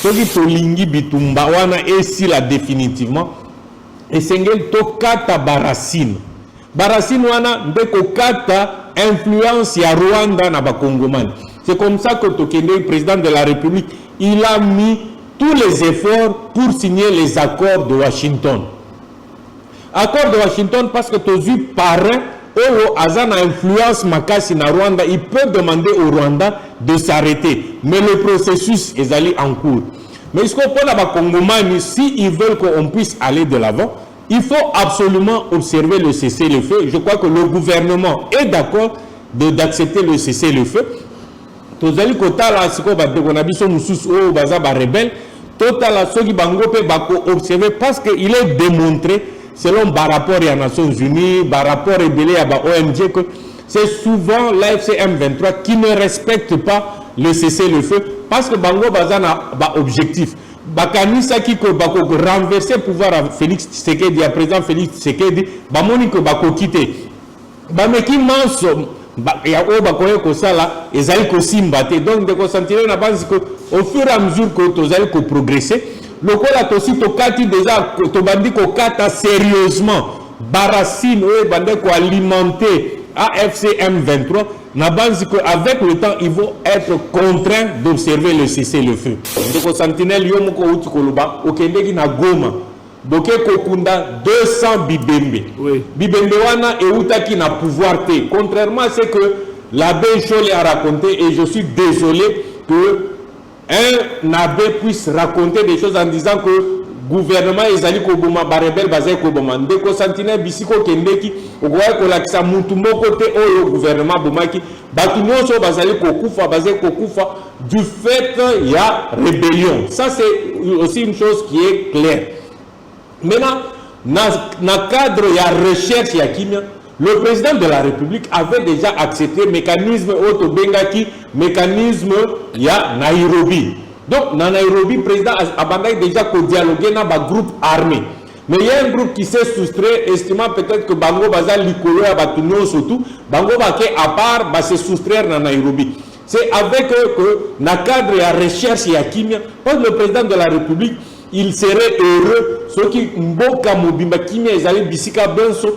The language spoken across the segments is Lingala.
soki tolingi bitumba wana esila définitivement esengeli tokata barasine wana nde kokata influence ya Rwanda na bakongomani. C'est comme ça que le président de la République il a mis tous les efforts pour signer les accords de Washington. Accord de Washington parce que tous les parrains ou azana influence makasi na Rwanda, il peut demander au Rwanda de s'arrêter. Mais le processus est allé en cours. Mais ce qu'on peut là Congomani, si ils veulent qu'on puisse aller de l'avant, il faut absolument observer le cessez-le-feu. Je crois que le gouvernement est d'accord d'accepter le cessez-le-feu. Tozali kotala siko ba dekonabiso mususu o baza ba rebelle totala soki bango pe bako observer parce que il est démontré selon par rapport aux Nations Unies, par rapport rebelle à ba ONG que c'est souvent l'AFC M23 qui ne respecte pas le cessez-le-feu parce que bango baza na ba objectif bakanisa ki ko bako renverser pouvoir à Félix Tshisekedi à président Félix Tshisekedi ba moni ko bako quitter ba meki manso ya o bakoye ko sala ezali ko simbate donc de ko sentir na base que au fur et à mesure que tozali ko progresser lokola tosi to kati déjà to bandi ko kata sérieusement barasine o bande ko alimenter AFC M23 na base que avec le temps ils vont être contraints d'observer le cessez-le-feu de ko sentinelle yo moko uti ko luba okendeki na Goma boke kokunda 200 bibembe. Oui. Bibembe wana eutaki na pouvoir te. Contrairement à ce que l'abbé Joly a raconté, et je suis désolé que un abbé puisse raconter des choses en disant que le gouvernement ezali koboma barebel bazali koboma ndeko sentinelle bisiko kendeki okoya kolakisa mutu moko te oyo gouvernement bomaki batu nyonso bazali kokufa du fait il y a rébellion. Ça c'est aussi une chose qui est claire. Maintenant, dans le cadre de la recherche ya kimia, le président de la République avait déjà accepté le mécanisme autobengaki, mécanisme ya Nairobi. Donc, dans Nairobi, le président a déjà dialogué dans un groupe armé. Mais il y a un groupe qui s'est soustrait, estimant peut-être que Bango Baza Likolo et Batuno surtout, Bango Baké à part, va se soustraire dans Nairobi. C'est avec que, dans le cadre de la recherche ya kimia, le président de la République, il serait heureux ceux qui mboka mobimba kimia ezali bisika benso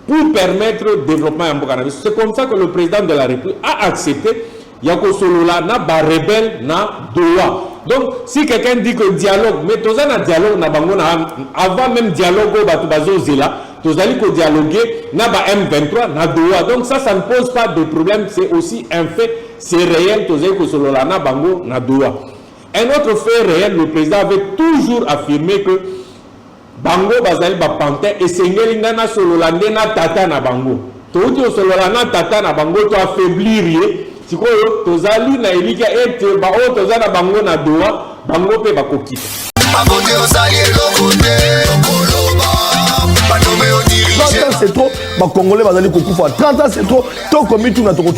pour permettre le développement en Boka. C'est comme ça que le président de la République a accepté yako solola na ba rebelle na Doha. Donc si quelqu'un dit que dialogue, mais tous un dialogue na bango na avant même dialogue au batu bazo zela, tous allez ko dialoguer na ba M23 na Doha. Donc ça ne pose pas de problème, c'est aussi un fait, c'est réel tous allez ko solola na bango na Doha. Un autre fait réel, le président avait toujours affirmé que Bango Bazali Bapantin et Sengeli Nana Sololande na Tata na Bango. Tout au Sololana Tata na Bango, tu affaiblir. Si quoi, Tozali na Elika et Bao Tozana Bango na Doha, Bango pe Bakoki. 30 ans c'est trop, les Congolais Bazali Kokufa. 30 ans c'est trop, tout comme tout n'a pas de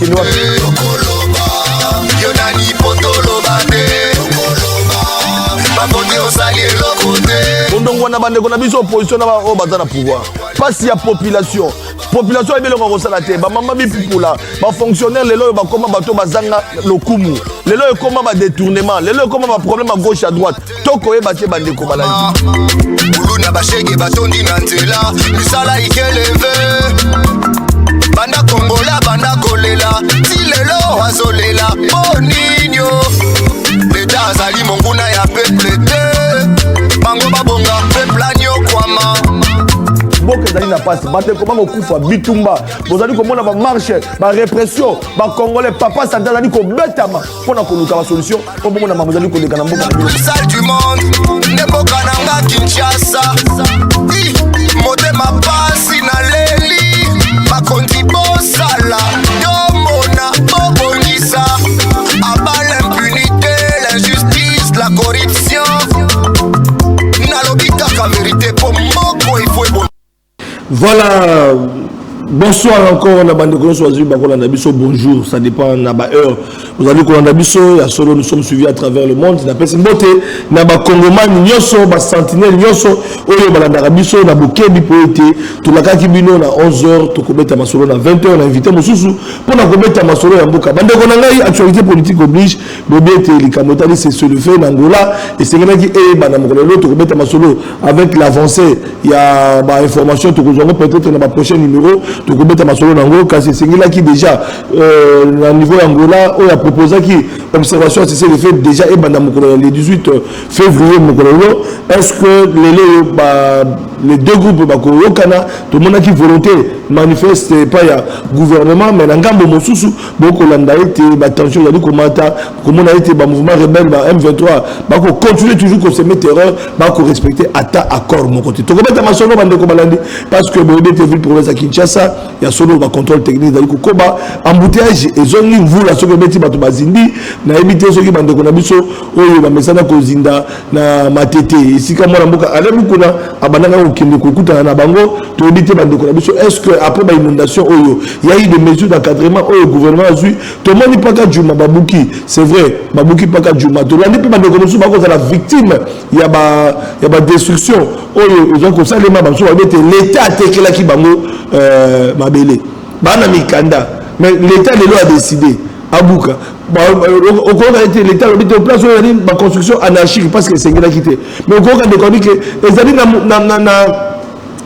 donc on a bandé qu'on a mis opposition au bazar pouvoir. Pas si y a population est bien le ça la tête. Ba maman bi pupula, ba fonctionnaire les lois ba comment bato bazanga lokumu. Les lois comment ba détournement, les lois comment ba problème à gauche à droite. Toko e baté bandé ko baladi. Bulu na ba shege batondi na nzela, misala ikeleve. Banda Kongola, banda kolela, si lelo azolela, boninyo. L'État azali monguna ya peuple te, bango babonga peuple anyo kwama. Boke zali na passe, bate comment okufa bitumba, bozali komona ba marche, ba répression, ba Congolais papa Santa zali ko betama, pona koluka ba solution, po bomona mamozali ko leka na mboka na biso. Sal du monde, ne boka nanga Kinshasa. Motema pasi na leli, bakondi bosala, domona bobonisa, aba l'impunité, l'injustice, la corruption. Nalobita ka vérité pour moko il faut. Voilà, Bonsoir encore, on a bonjour, ça dépend de l'heure. Vous allez qu'on a solo, nous sommes suivis à travers le monde. On appelle Mbote, na ba Congoman, nyoso, ba sentinelle, nyoso, oyo balandara biso, na bokebi poete, tout la kakibino na 11h, to kometa masolo na 20h, on a invité Mosusu pour na kometa masolo ya mboka. Bande konanga actualité politique oblige, bobete likamotali c'est se le fait n'Angola et c'est quelqu'un qui est bana mokolo to kometa masolo avec l'avancée, il y a ba information to kozongo peut-être na ba prochain numéro. Tu connais ma solo nango kasi sengila qui déjà au niveau Angola on a proposé qui observation c'est le fait déjà et le 18 février est-ce que les deux groupes bakokana tout le monde qui volonté manifeste pas ya gouvernement mais ngambo mosusu boko landa été tension ya komata comme on a été mouvement rebelle M23 bako continuer toujours qu'on se met terreur bako respecter ata accord mon côté tu connais ma solo bande ko balandi parce que bon était ville province à Kinshasa il y a solo ba contrôle technique dans ko koba embouteillage et zone mvula soko beti bato bazindi na éviter ceux qui bande ko na biso oyo ba mesana ko zinda na matete ici comme on mboka alamu kuna abananga ko kinde ko kutana na bango to éviter bande ko na biso est-ce que après ba inondation oyo il y a eu des mesures d'encadrement oyo gouvernement a su to moni pas ka Juma Babuki c'est vrai Babuki pas ka Juma to landi pe bande ko biso ba ko la victime il y a ba destruction oyo ils ont ko salema ba so ba bete l'état a tekela ki bango mabele bana mikanda mais l'état de l'eau a décidé abuka au cours a été l'état habite en place où il y a une construction anarchique parce que c'est qu'il a quitté mais au cours de connu que les amis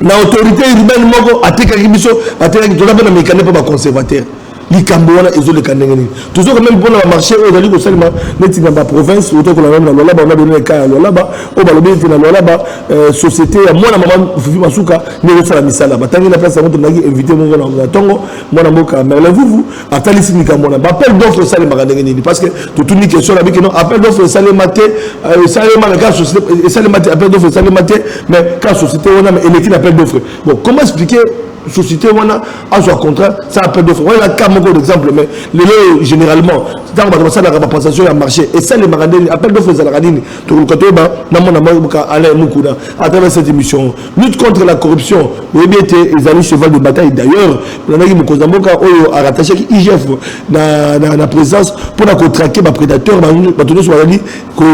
na autorité urbaine moko atekaki biso atekaki to na mikanda pour ba conservateur likambo wana ezo le kanengeni toujours même pour le marché au dali ko salima neti na ba province auto ko la même na lolaba on a donné cas lolaba au ba lobi na lolaba société ya mwana mama Fifi Masuka ne sala misala batangi na place moto naki invité mon na tongo mwana moka mais vous atali sinika mona ba appel d'offre salima kanengeni parce que toute une question là que non appel d'offre salima te salima na cas société salima te appel d'offre salima te mais cas société on a mais elle est appel d'offre bon comment expliquer société wana a son contrat ça appelle d'offre voilà cas mon exemple mais les généralement dans ça la passation à marché et ça les maradini appel d'offre ça la radini tout le côté ba na mona mabuka Alain Mukuna à travers cette émission lutte contre la corruption le BT ils allaient cheval de bataille d'ailleurs on a dit Mukoza Mboka oyo a rattaché IGF na présence pour la traquer ba prédateur ba tout sur la dit pour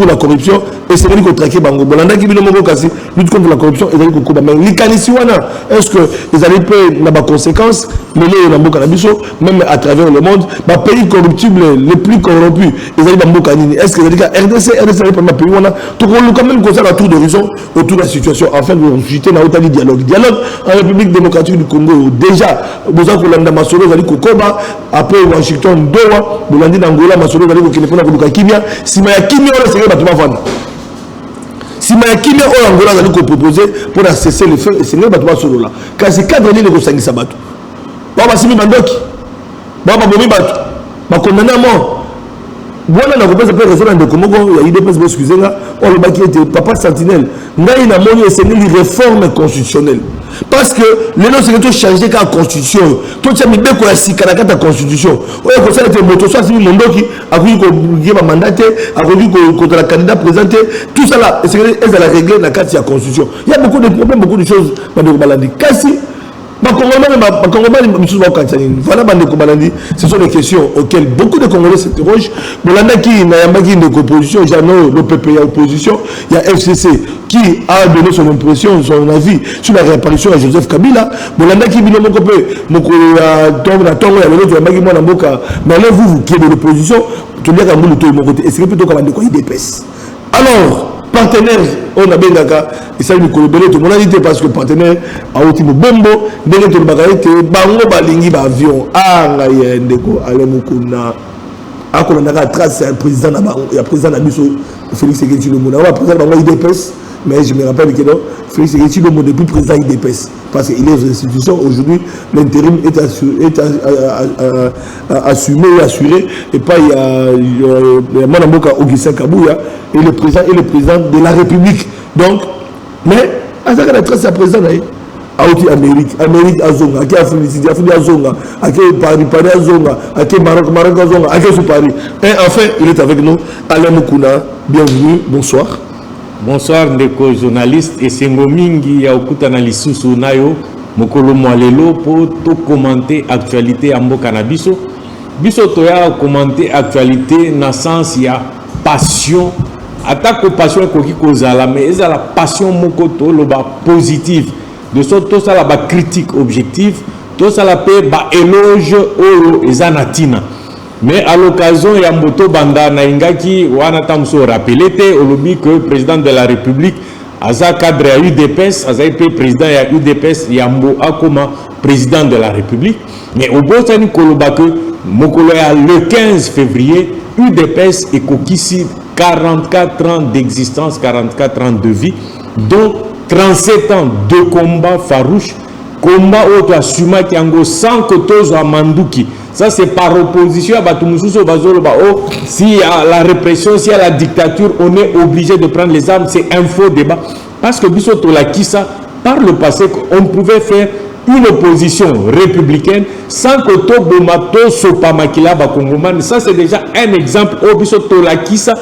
la corruption et c'est lui qui traquer bango bolanda ki bino moko kasi lutte contre la corruption et ko ba mais likanisi wana est-ce que ils allaient payer la conséquence même à travers le monde les pays corruptibles les plus corrompus ils allaient dans est-ce que RDC allait prendre pays tout quand même concerne à tour d'horizon autour de la situation afin de susciter un dialogue en République démocratique du Congo déjà vous avez Kolanda Masolo allait Kokoba après Washington Doha vous l'avez dit Angola Masolo allait Kokilefona Koluka Kimia si ma Kimia on c'est pas tout vendre si ma Kimia au Angola allait proposer pour cesser le feu et c'est pas tout solo là car c'est cadre ni le sangi sabato baba simi bandoki baba bomi bato ba condamné à mort voilà na kopesa pe raison de komoko ya IDPS excusez nga on le baki était papa sentinelle ngai na moni c'est une réforme constitutionnelle parce que les noms c'est que changer la constitution tout ça mi beko ya sika na kata constitution oyo ko ça était moto soit simi mondoki akuyi ko yeba mandaté akuyi ko contre la candidat présenté tout ça là c'est que elle a réglé la carte de la constitution il y a beaucoup de problèmes beaucoup de choses dans le balandi kasi voilà, ce sont les questions auxquelles beaucoup de Congolais s'interrogent. L'opposition, le PPA opposition, il y a FCC qui a donné son impression, son avis sur la réapparition de Joseph Kabila. Mais vous qui êtes de l'opposition, est-ce que plutôt comme des IDPS. Alors, partenaire on a bengaka et ça nous colobele tout le monde dit parce que partenaire a outi bombo ndenge to bakaite bango balingi ba avion nga yendeko ale mukuna akola na trace président na bango ya président na biso Félix Seketi Lomona wa président bango IDPS mais je me rappelle que non Félix Seketi Lomona depuis président IDPS parce qu'il est aux institutions aujourd'hui l'intérim est assumé et assuré et pas il y a Manamoka Augustin Kabouya et le président de la République donc mais à ça que la trace est président Aouti Amérique Azonga, Ake Afrique Azonga, Ake Paris Azonga, Ake Maroc Azonga, Ake sous Paris. Et enfin, il est avec nous, Alain Mukuna. Bienvenue, bonsoir. Bonsoir, ndeko journaliste. Et c'est Ngomingi ya okuta na lisusu nayo. mokolo mwalelo pour tout commenter actualité ya mboka na biso toya commenter actualité na sens ya passion attaque passion koki kozala mais ezala passion moko to loba positive de sorte tout ça la ba critique objective tout ça la pe ba éloge oyo ezanatina mais à l'occasion ya mboto banda na ingaki wana tamso rappeler te olobi que président de la République aza cadre ya UDPS aza pe président ya UDPS yambo akoma président de la République mais au botani koloba que mokolo ya le 15 février UDPS ekokisi 44 ans d'existence 44 ans de vie dont 37 ans de combat farouche combat auto asuma kiango sans que tozo amanduki. Ça c'est par opposition à Batumususo Bazoloba. Oh, si la répression, si la dictature, on est obligé de prendre les armes, c'est un faux débat. Parce que Bissoto la Kissa, par le passé, on pouvait faire une opposition républicaine sans que Tobomato Sopamakila Bakongoman. Ça c'est déjà un exemple. Oh, Bissoto la Kissa,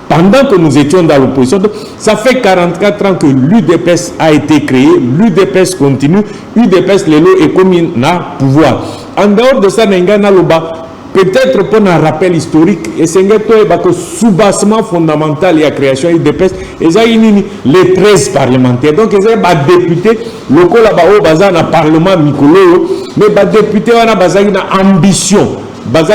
pendant que nous étions dans l'opposition, ça fait 44 ans que l'UDPS a été créé, l'UDPS continue, l'UDPS Lelo est comme un pouvoir. En dehors de ça, peut-être pour un rappel historique, et c'est un soubassement fondamental et la création de l'UDPS, les 13 parlementaires. Donc, ils ont des députés locaux là-bas dans le Parlement Mikolo, mais des députés ont une ambition,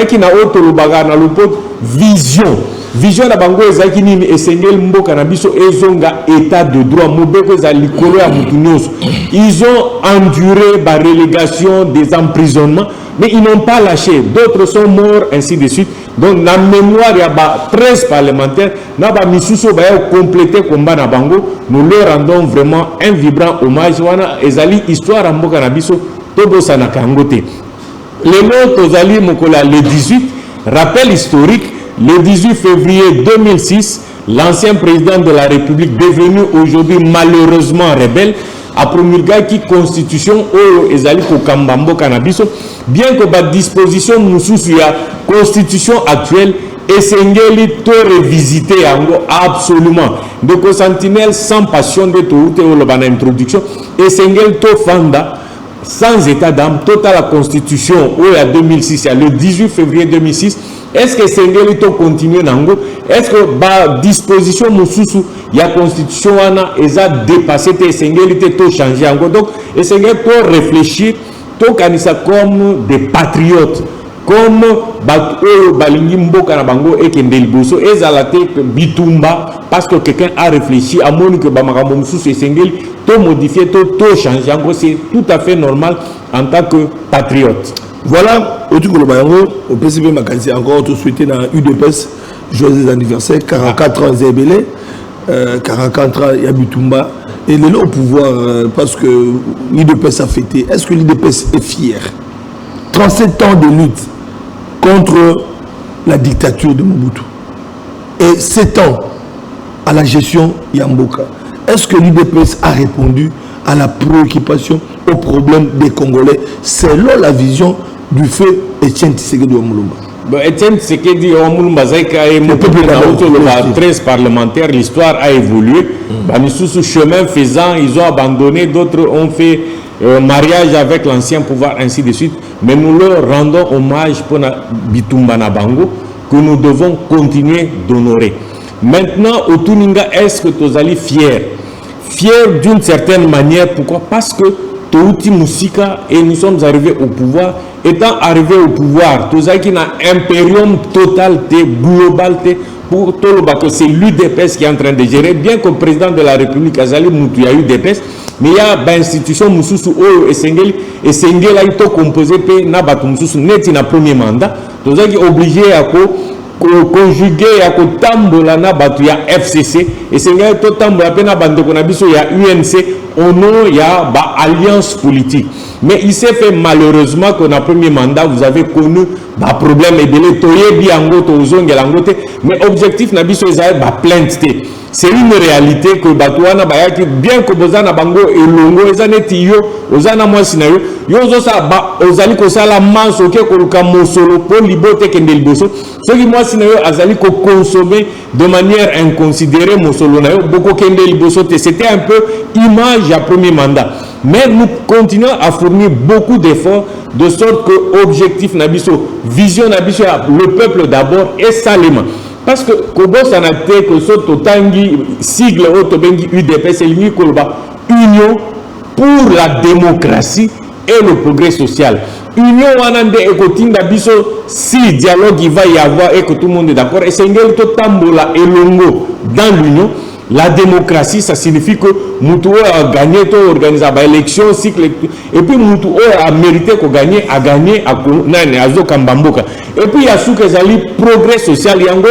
qui ont vision. Vision na bango ezaki nini esengeli mboka na biso ezonga état de droit mobeko za likolo ya mutunyoso. Ils ont enduré la relégation des emprisonnements mais ils n'ont pas lâché, d'autres sont morts ainsi de suite. Donc la mémoire ya ba 13 parlementaires na ba misuso ba compléter combat na bango, nous leur rendons vraiment un vibrant hommage wana ezali histoire mboka na biso tobo sana kangote. Le tozali mokola le 18 rappel historique. Le 18 février 2006, l'ancien président de la République, devenu aujourd'hui malheureusement rebelle, a promulgué la constitution Oyo Ezali Kokambambo Cannabis, bien que la disposition Moussousu la constitution actuelle Esengeli to revisiter absolument. Donc, sentinelle sans passion de tout le introduction, Esengeli to fanda sans état d'âme, toute la constitution Oyo 2006, le 18 février 2006. Est-ce que Sengeli to continue nango? Est-ce que la disposition Moussousu, il y a constitution ils a dépassé Sengeli to changer encore. Donc, Sengeli to réfléchir, to kanisa comme des patriotes, comme balingi mboka na bango et kendeliboso ezalate bitumba parce que quelqu'un a réfléchi à mon que bamakambo Moussousu et Sengeli to modifier, to changer encore. C'est tout à fait normal en tant que patriote. Voilà, au PCB Makansi encore tout souhaité dans UDPS, joyeux anniversaire, 44 ans Zébélé, 44 ans Yabitumba, et il est là au pouvoir parce que l'UDPS a fêté. Est-ce que l'UDPS est fier? 37 ans de lutte contre la dictature de Mobutu et 7 ans à la gestion Yamboka. Est-ce que l'UDPS a répondu à la préoccupation, au problème des Congolais selon la vision du feu Etienne Tshisekedi Wamulumba? Etienne Tshisekedi Wamulumba, 13 parlementaires, l'histoire a évolué. Sous chemin faisant, ils ont abandonné, d'autres ont fait mariage avec l'ancien pouvoir, ainsi de suite. Mais nous leur rendons hommage pour Bitumba Nabango, que nous devons continuer d'honorer. Maintenant, au Tuninga, est-ce que tu es fier? Fier d'une certaine manière, pourquoi? Parce que Touti Moussika et nous sommes arrivés au pouvoir. Étant arrivés au pouvoir, tout ça qui a un impérium total, global, pour tout le bateau, c'est l'UDPS qui est en train de gérer, bien que le président de la République Azali Moutou, il y a UDPS, mais il y a une institution Moussoussou Oyo et Sengeli a été composé par Nabatou Moussoussou, net in a premier mandat, tout ça qui est obligé à conjuguer à tambola na batu ya FCC et c'est nga to tambola pena bande ko na biso ya UNC au nom ya ba alliance politique. Mais il s'est fait malheureusement que dans le premier mandat vous avez connu ba problème et belé toyebi ango to uzongela ngote mais objectif na biso ezali ba plainte. c'est une réalité que Batouana Bayaki, bien que Bozana Bango et Longo, Ezaneti yo, Ozana Mwasina yo, Yozosa, Ozali Kosala Manso, Koluka Mosolo, Paul Libote Kendeliboso, ce qui Mwasina yo, Azali ko consommer de manière inconsidérée Mosolo na yo, Boko Kendeliboso, c'était un peu image à premier mandat. Mais nous continuons à fournir beaucoup d'efforts de sorte que objectif Nabiso, vision Nabiso, le peuple d'abord et Salema. Parce que Kobo Sanate, que ce Totangi, sigle Otobengi UDPS, c'est l'Union Union pour la démocratie et le progrès social. Union Wanande et Kotinda Biso, si dialogue il va y avoir et que tout le monde est d'accord, et c'est Tambola et Longo dans l'Union. La démocratie, ça signifie que Moutou a gagné, organisé l'élection, cycle, et puis Moutou a mérité qu'on gagne, a gagné à Zokambamboka. Et puis il y a ce que zali progrès social, yango,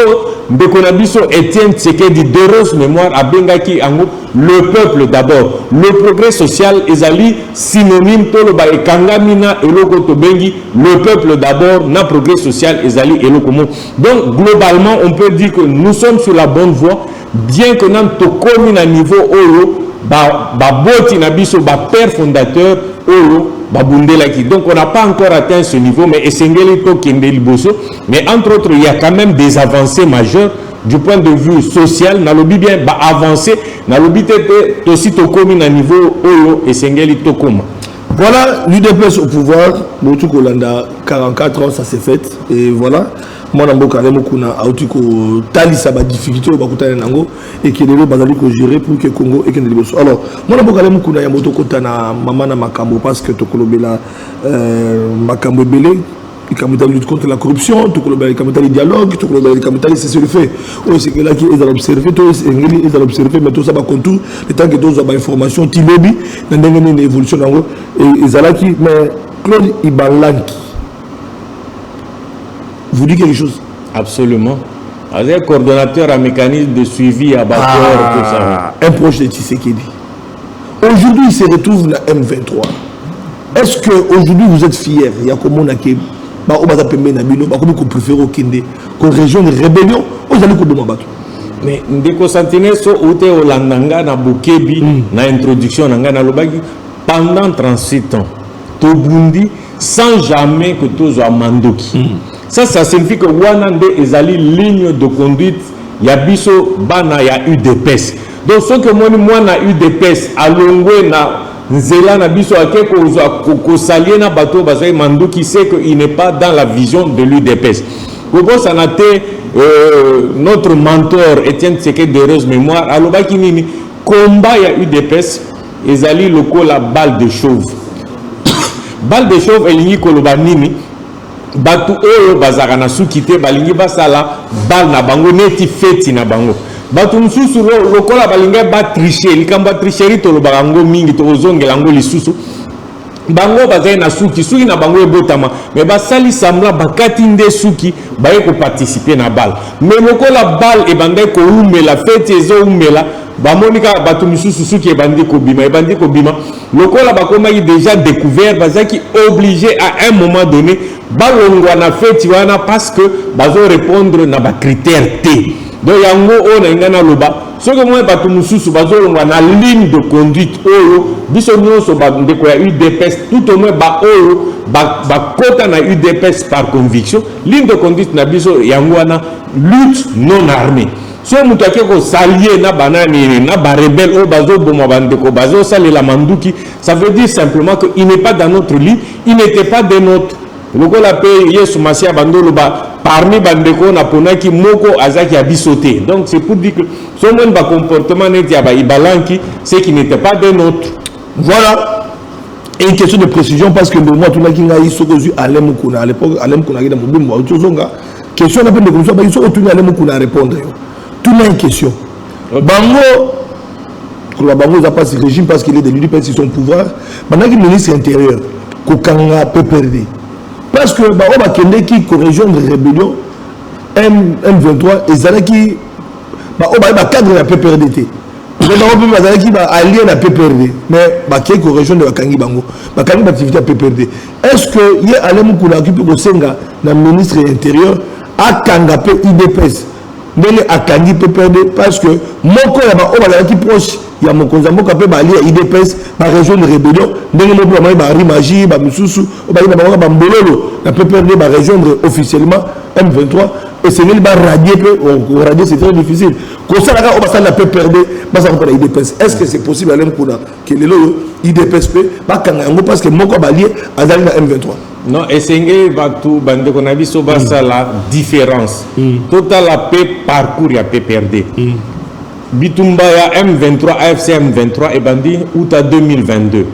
Bekonabiso Etienne Tshisekedi d'heureuse mémoire à Bengaki, yango, le peuple d'abord. Le progrès social est zali synonyme, toloba et kangamina et lokoto bengi, le peuple d'abord, na progrès social est zali et lokomo. Donc globalement, on peut dire que nous sommes sur la bonne voie. Bien que nous sommes à niveau Olo, boti na biso père fondateur Olo, bundelaki. Donc on n'a pas encore atteint ce niveau, mais essengeli to kende liboso. Mais entre autres, il y a quand même des avancées majeures du point de vue social. Na lobi bien avancé, na lobi tete aussi to komi na niveau Olo essengeli to koma. Voilà, l'UDPS au pouvoir, Motu Kolanda, 44 ans, ça s'est fait. Et voilà, moi, je suis tali sa difficulté au Bakutane Nango et qui est basali ko gérer pour que Congo et que les Liboso. Alors, moi, je suis moto kotana mamana makambo parce que Tokolobela makambo belé. Il lutte contre la corruption, il dialogue, il c'est le fait. C'est que là, ils ont observé, ils ont observé, mais tout ça va contour, le temps que tous ont information, il lobby, il y a une évolution, et ils ont qui, mais Claude Ibalanki, vous dites quelque chose? Absolument. Un coordonnateur à mécanisme de suivi à Bator, tout ça. Un proche de Tshisekedi. Aujourd'hui, il se retrouve dans M23. Est-ce qu'aujourd'hui, vous êtes fiers? Il y a comme on a qui région de rébellion mais ndeko santine so ute olandanga na bukebi na introduction na ngana lobaki pendant 38 ans tobundi sans jamais que tous soient mandoki. Ça signifie que wana nde ezali ligne de conduite ya biso bana ya UDPS. Donc ce que moi na UDPS alongwe na Nzela na biso akeko ko salier na bateau bazay mandu qui sait qu'il n'est pas dans la vision de l'UDPS. Kobo sanate notre mentor Etienne Tshisekedi d'heureuse mémoire alobaki nini combat ya UDPS ezali loko la balle de chauve. Balle de chauve elingi koloba nini batu oyo bazaka na sukite balingi basala balle na bango neti feti na bango. Batu msusu lokola balinga ba tricher likamba tricherie to lobango mingi to ozongela ngo lisusu bango bazai na suki na bango ebotama mais basali sambla bakati nde suki baye ko participer na balle mais lokola balle e bandai ko umela fete ezo umela bamonika batu msusu suki e bandi ko bima lokola bakoma yi déjà découvert bazaki obligé à un moment donné balongwa na fete wana parce que bazo répondre na ba critère T. Donc yango on a ngana loba ce que moi batu mususu bazolongwa na ligne de conduite oyo biso nyonso ba ndeko ya UDPS tout au moins ba oyo ba kota na UDPS par conviction ligne de conduite na biso yango wana lutte non armée. So mutu akeko salier na banani na ba rebelle o bazo boma bandeko bazo salela manduki, ça veut dire simplement que il n'est pas dans notre ligne, il n'était pas de notre lokola pe yesu masia bandolo ba parmi bandeko na ponaki moko azaki abisoté. Donc c'est pour dire que ce monde ba comportement neti aba ibalanki c'est qui n'était pas de notre. Voilà. Et une question de précision parce que moi tout qui nga isokozu Alem Kuna à l'époque Alem Kuna ida mobimbo tozonga question na pe de comme ça ba iso tout Alem Kuna répondre yo. Tout na une question. Bango Bango n'a pas ce régime parce qu'il est de l'UDPS sur son pouvoir. Maintenant qu'il ministre intérieur kokanga peut perdre. Parce que on a qui corrigeant de rébellion M23 et Zalaki on a cadre la PPRDT. On a Zalaki allié la PPRD mais qui corrigeant de Kangi Bango Kangi activité à PPRD. Est-ce que il y a Alem Kouna qui peut senga le ministre intérieur à Kangapé IDPS ndenge akandi PPRD parce que moko ya ba oba qui proche ya mokonza moko pe ba ali IDPS ba région de rébellion ndenge moko ba Henri Magie ba mususu ba ba mbololo la PPRD ba région officiellement M23 et c'est lui ba radier peu radier c'est très difficile ko ça là on va la PPRD ba ça pour la IDPS est-ce que c'est possible à l'empona que le IDPS ba kanga ngo parce que moko ba lié azali na M23. Non, et c'est tout bande qu'on a vu sur la différence. Total la paix parcours ya PPRD. Bitumba ya M23, AFC M23 et bandi août 2022.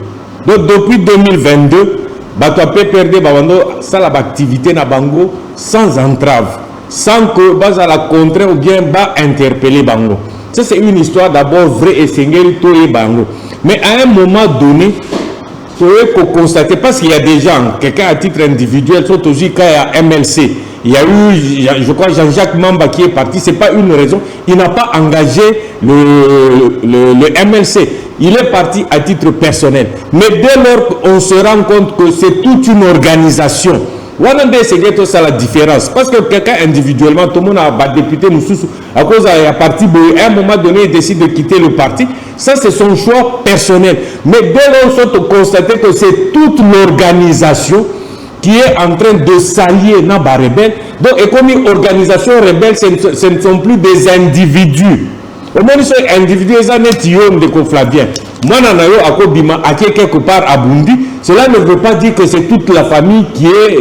Donc depuis 2022, bato PPRD bando ça l'activité na bango sans entrave, sans que basa la contraint ou bien ba interpeller bango. Ça c'est une histoire d'abord vraie et singeli to et bango. Mais à un moment donné, il faut constater, parce qu'il y a des gens, quelqu'un à titre individuel, surtout aussi quand il y a MLC, il y a eu, je crois, Jean-Jacques Mamba qui est parti, ce n'est pas une raison, il n'a pas engagé le MLC, il est parti à titre personnel. Mais dès lors qu'on se rend compte que c'est toute une organisation, c'est ça la différence. Parce que quelqu'un individuellement, tout le monde a député, à cause d'un parti, à un moment donné, il décide de quitter le parti. Ça, c'est son choix personnel. Mais dès lors qu'on constate que c'est toute l'organisation qui est en train de s'allier dans les rebelles. Donc, et comme une organisation rebelle, ce ne sont plus des individus. Au moins, ces individus, ils sont des conflaviens. Moi, je suis quelque part à Bundi. Cela ne veut pas dire que c'est toute la famille qui est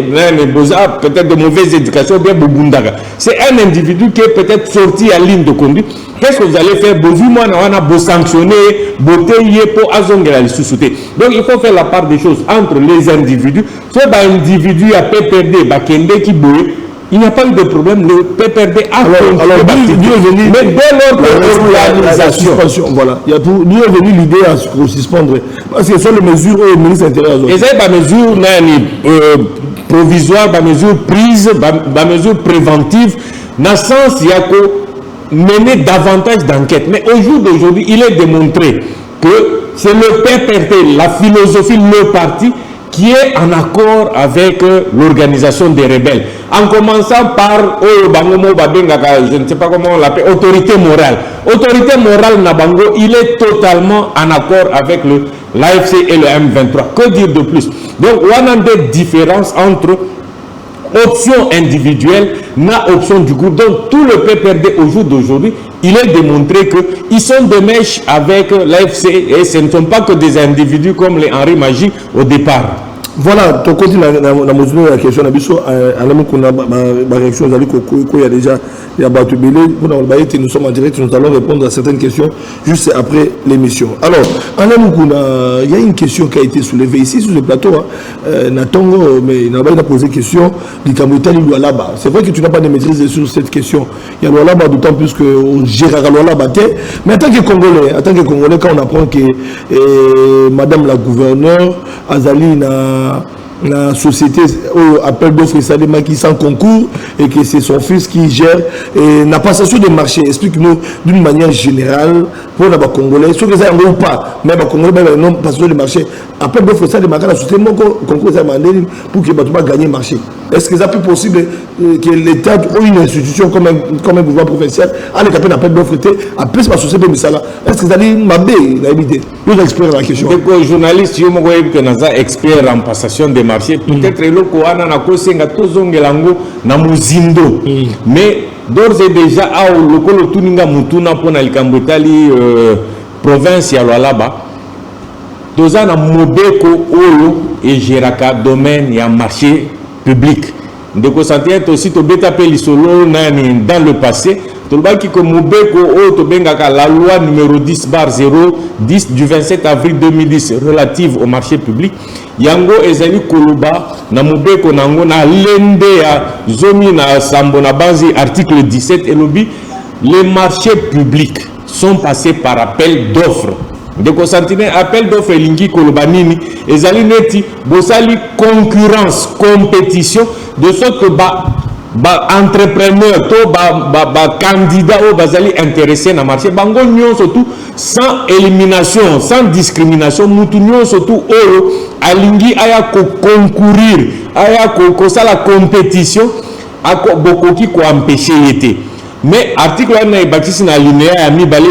peut-être de mauvaise éducation, bien Bubundaga. C'est un individu qui est peut-être sorti à ligne de conduite. Qu'est-ce que vous allez faire? Moi, on a sanctionné, pour azongela les sous-soutés. Donc, il faut faire la part des choses entre les individus. Soit un individu à PPRD, qui bouille. Il n'y a pas eu de problème, le PPRD a mais dès lors que l'organisation, voilà, il y a pour nous est venu l'idée à se suspendre parce que ce sont les mesures au ministre intérieur. Et c'est des mesures provisoires, des mesures prises, des mesures préventives. Dans le sens, il y a que mener davantage d'enquêtes. Mais au jour d'aujourd'hui, il est démontré que c'est le PPRD, la philosophie, le parti, qui est en accord avec l'organisation des rebelles. En commençant par, je ne sais pas comment on l'appelle, autorité morale. Autorité morale Nabango, il est totalement en accord avec l'AFC et le M23. Que dire de plus? Donc, on a des différences entre option individuelle et option du groupe. Donc, tout le PPRD au jour d'aujourd'hui, il est démontré qu'ils sont de mèche avec l'AFC et ce ne sont pas que des individus comme les Henri Magie au départ. Voilà, tu continues la question. Ma réaction, il y a déjà nous sommes en direct, nous allons répondre à certaines questions juste après l'émission. Alors, il y a une question qui a été soulevée ici sur le plateau. Natongo, mais il n'a pas posé question. C'est vrai que tu n'as pas de maîtrise sur cette question. Il y a Lualaba, d'autant plus que Gérard Lualaba. Mais en tant que Congolais, quand on apprend que Madame la gouverneure Azali la société appelle d'offres Salema qui sans concours et que c'est son fils qui gère et la passation des marchés. Explique-nous d'une manière générale pour les Congolais, ceux qui ça ou pas, mais les Congolais non passation des marchés. Appel d'offres Salema la société mon concours ça pour que les bâtiments gagnent le marché. Est-ce que c'est plus possible que l'État ou une institution comme un gouvernement provincial a le capable d'appel d'offres à plus la société de Misala? Est-ce que ça dit mabé la idée? Nous experts dans la question. Donc journaliste yo mo que nous expert en passation des marchés peut-être loko ana na kosenga tozongelango na muzindo mais d'ores et déjà a lokolo tuninga mutuna pona likambo etali province ya Lualaba toza na mobeko oyo et géraka domaine ya marché public. Ndeko Santiago aussi to beta pe lisolo nani dans le passé tolbaki ko mobeko o to bengaka la loi numéro 10/010 du 27 avril 2010 relative au marché public yango ezali koloba na mobeko nango na lende ya zomi na sambo na banzi article 17 elobi les marchés publics sont passés par appel d'offres. De consentiner appel d'offres lingi kolobanini ezali neti bosali concurrence compétition de sorte que entrepreneur to candidat au bazali intéressé na marché bango nyon surtout sans élimination sans discrimination mutu nyon surtout oro alingi aya ko concourir aya ko sala compétition ako bokoki ko empêcher été Mais article 1 est bâti dans l'alinéa à mi-balé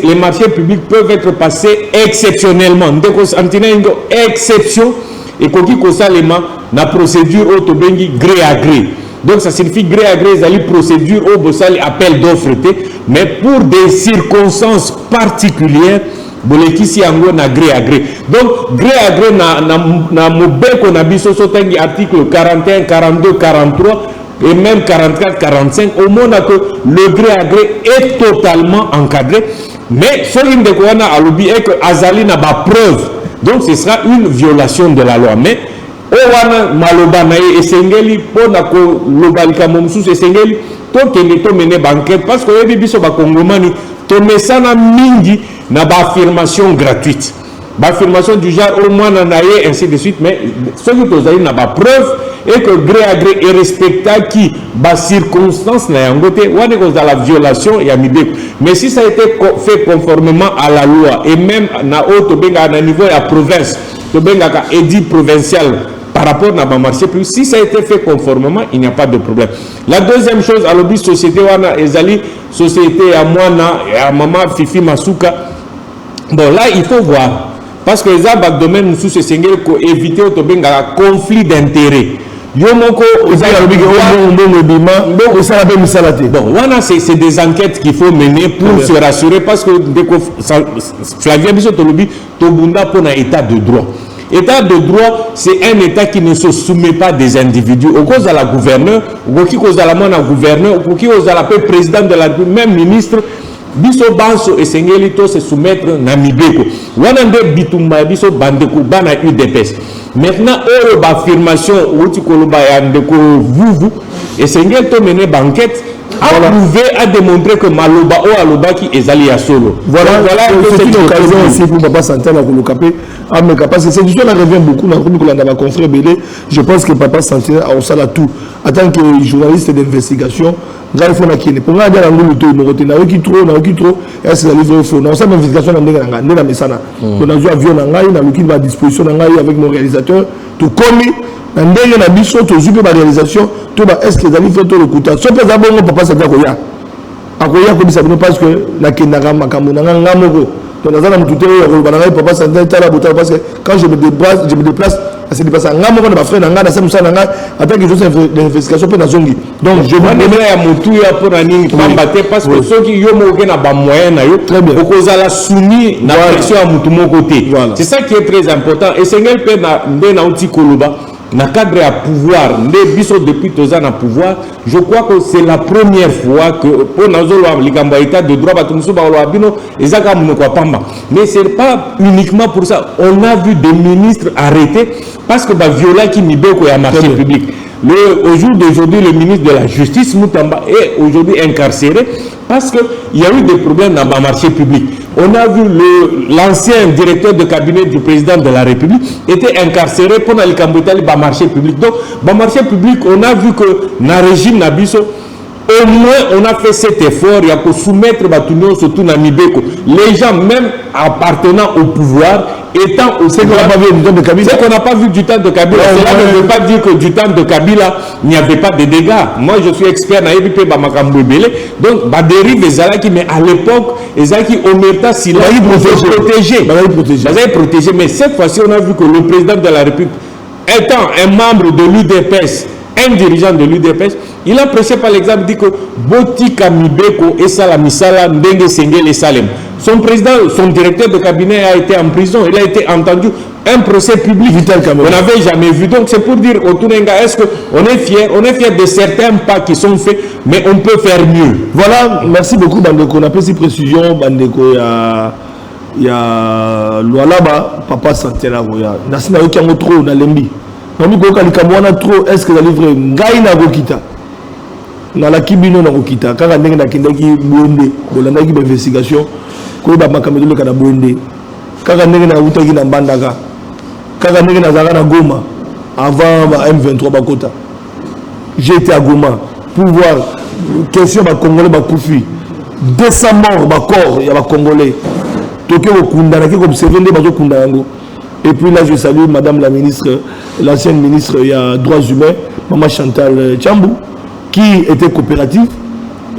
les marchés publics peuvent être passés exceptionnellement. Donc, exception et qu'on dit que ça la procédure autobengi gré à gré. Donc ça signifie gré à gré, c'est la procédure au bossal appel d'offre, mais pour des circonstances particulières, boleki si yango na gré à gré. Donc gré à gré na mobile qu'on a vu sur article 41, 42, 43 et même 44, 45, au moins que le gré à gré est totalement encadré. Mais ce qui est lobby est que Azali n'a pas preuve. Donc ce sera une violation de la loi. Mais Owana maloba na esengeli pona ko lobalika momsusu esengeli to kende to mener banquette parce que yebi biso ba kongomani to mesana mingi na ba affirmation gratuite. Ba affirmation du genre au moins na naye ainsi de suite, mais ce que tozali na ba preuve et que gré à gré est respecté qui ba circonstance na yangote wane ko za la violation ya mibeko. Mais si ça a été fait conformément à la loi et même na auto benga na niveau ya province to benga ka édit provincial par rapport à ma marché public, si ça a été fait conformément, il n'y a pas de problème. La deuxième chose, à l'objet société wana ezali société à mwana à maman Fifi Masuka. Bon là il faut voir parce que les abats domaine sous ce single ko éviter au benga conflit d'intérêt. Yomoko bon wana c'est des enquêtes qu'il faut mener pour se rassurer parce que Flavien Biso Tolobi Tobunda pour un état de droit. État de droit, c'est un état qui ne se soumet pas des individus. Au cause de la gouverneur, au cause de la mona gouverneur, au cause de la président de la République, même ministre, biso banso et sengelito se soumettre na mibeko. Wanande bitumba biso bandeko bana UDPS. Maintenant, oro ba affirmation outi koloba ya ndeko vuvu et sengelito mener banquette a prouvé, a démontré que Maloba ou Aloba qui est allé à solo. Voilà, c'est une occasion aussi pour Papa Santé à Kolokapé. Parce que cette histoire revient beaucoup dans ma confrère Bélé. Je pense que Papa Santé a aussi tout. En tant que journaliste d'investigation, il faut qu'il pour moi, il y a un peu qui trop, est-ce que livre faux. Dans cette investigation, on a un messana. On a joué avion, on a eu à disposition avec mon réalisateur. Tout comme ndenge na biso tozupe ba réalisation to ba est-ce que zali fait to lokuta so peza bongo papa ça akoya ko bisa bino parce que la kendaka makambo na ngamoko to nazana mutute yo ba na papa ça tala bota parce que quand je me déplace c'est de passer ngamoko na ba frère na ngana ça musana nga attaque je fais d'investigation pe na zongi donc je vous demande ya mutu ya pour nini pambaté parce que ceux qui yo mo na ba moyen na yo okoza la soumis na pression à mutu mon côté c'est ça qui est très important et sengel pe na ndena uti koloba na cadre à pouvoir, les bisous depuis 2 ans à pouvoir, je crois que c'est la première fois que pour nous l'état de droit, mais ce n'est pas uniquement pour ça. On a vu des ministres arrêtés parce que viola qui n'y a marché public. Au jour d'aujourd'hui, le ministre de la Justice, Moutamba, est aujourd'hui incarcéré parce qu'il y a eu des problèmes dans le marché public. On a vu l'ancien directeur de cabinet du président de la République était incarcéré pendant le Cambodge dans le marché public. Donc, dans le marché public, on a vu que dans le régime Nabiso, au moins on a fait cet effort, il y a que soumettre Batunion surtout dans Mibeko. Les gens, même appartenant au pouvoir, étant au Sénégal, c'est qu'on n'a pas vu du temps de Kabila. Cela ne veut pas dire que du temps de Kabila, il n'y avait pas de dégâts. Moi, je suis expert dans l'EPP Bamakambo Bélé. Donc, dérive les Alaki, mais à l'époque, les Alaki Omerta, s'il a protégé. Mais cette fois-ci, on a vu que le président de la République, étant un membre de l'UDPS, un dirigeant de l'UDPS, il a prêché par l'exemple, dit que Botika Mibeko et Salamisala Ndenge Sengel et Salem. Son président, son directeur de cabinet a été en prison, il a été entendu, un procès public on n'avait jamais vu. Donc c'est pour dire au Tounenga, est-ce qu'on est fier de certains pas qui sont faits, mais on peut faire mieux. Voilà, merci beaucoup Bandeko. On a pris ces précisions, Bandeko, il y a Lualaba, Papa Santena, Nasina Okiango trop, na Lembi. Trop, est-ce que la livre Ngaïna Rokita na la Kibino na Rokita, quand on a Kindaki Bonde, Bolanda qui investigation, quand on a Makamedole Kana Bonde, quand on a Outaki na Bandaga, quand on a Zagana Goma, avant M23 Bakota. J'ai été à Goma pour voir question de Congolais Bakoufi, 200 morts, corps, il y a Congolais, Tokyo Kundana qui observe les bateaux Kundango. Et puis là, je salue Madame la ministre, l'ancienne ministre, il y a droits humains, Maman Chantal Tchambou, qui était coopérative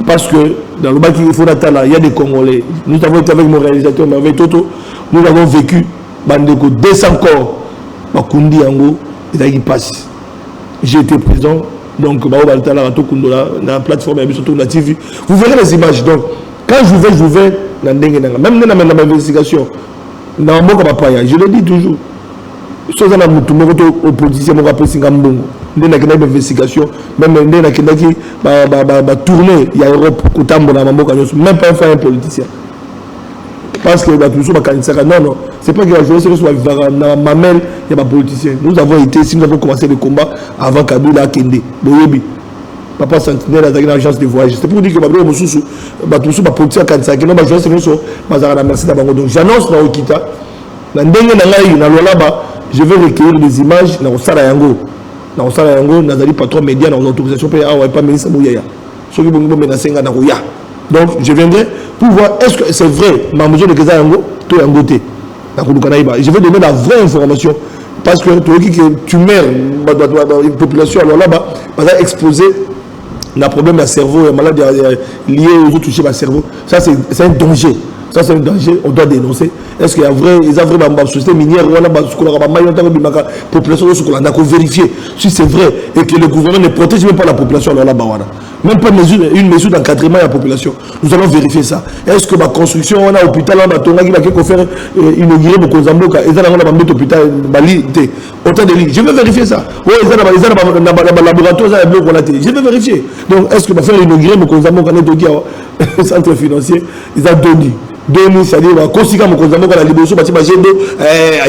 parce que dans le bac il faut attendre, il y a des Congolais. Nous avons été avec mon réalisateur, mais avec Toto, nous avons vécu bandeko 200 corps. Bakundi Yango, et qui passe. J'ai été présent, donc dans la plateforme sur la TV. Vous verrez les images. Donc, quand je vais même dans ma investigation, dans mon je le dis toujours. Si vous avez une opposition, vous avez une investigation, même tourner, il y a Europe, même pas faire un politicien. Parce que non, non, c'est pas que la journée soit mamelle, il y a pas politicien. Nous avons été, si nous avons commencé le combat avant Kabila Kende, Boyebi, Papa Sentinelle a une agence de voyage. C'est pour dire que Babylon Moussou, Batoussou, ma politique à Kansa, qui n'a pas joué, c'est nous, merci d'abord. Donc j'annonce dans Okita, dans je vais recueillir des images dans Osara Yango. Dans Osara Yango, nous avons patron média dans l'autorisation, pas ministre Mouyaya. Ceux qui vont menacer dans Narouya. Donc je viendrai pour voir est-ce que c'est vrai, ma mesure de Keza Yango, tout est angoté. Je vais donner la vraie information. Parce que tu meurs, une population, alors là-bas, va exposer un problème de cerveau, un malade lié aux autres touchés par le cerveau. Ça, c'est un danger. Ça, c'est un danger, on doit dénoncer. Est-ce qu'il y a vraiment une société minière ou une population qu'on vérifier si c'est vrai et que le gouvernement ne protège même pas la population là-bas. Même pas une mesure d'encadrement de la population. Nous allons vérifier ça. Est-ce que ma construction, on a un hôpital, on a Tonga qui va faire inaugurer mon Kozamboka, et ça, on a un hôpital, autant de lits. Je vais vérifier ça. Oui, ils ont un laboratoire, je vais vérifier. Donc, est-ce que va faire inaugurer mon Kozamboka, le centre financier, ils ont donné. Donc, c'est-à-dire, quand on a la libération, à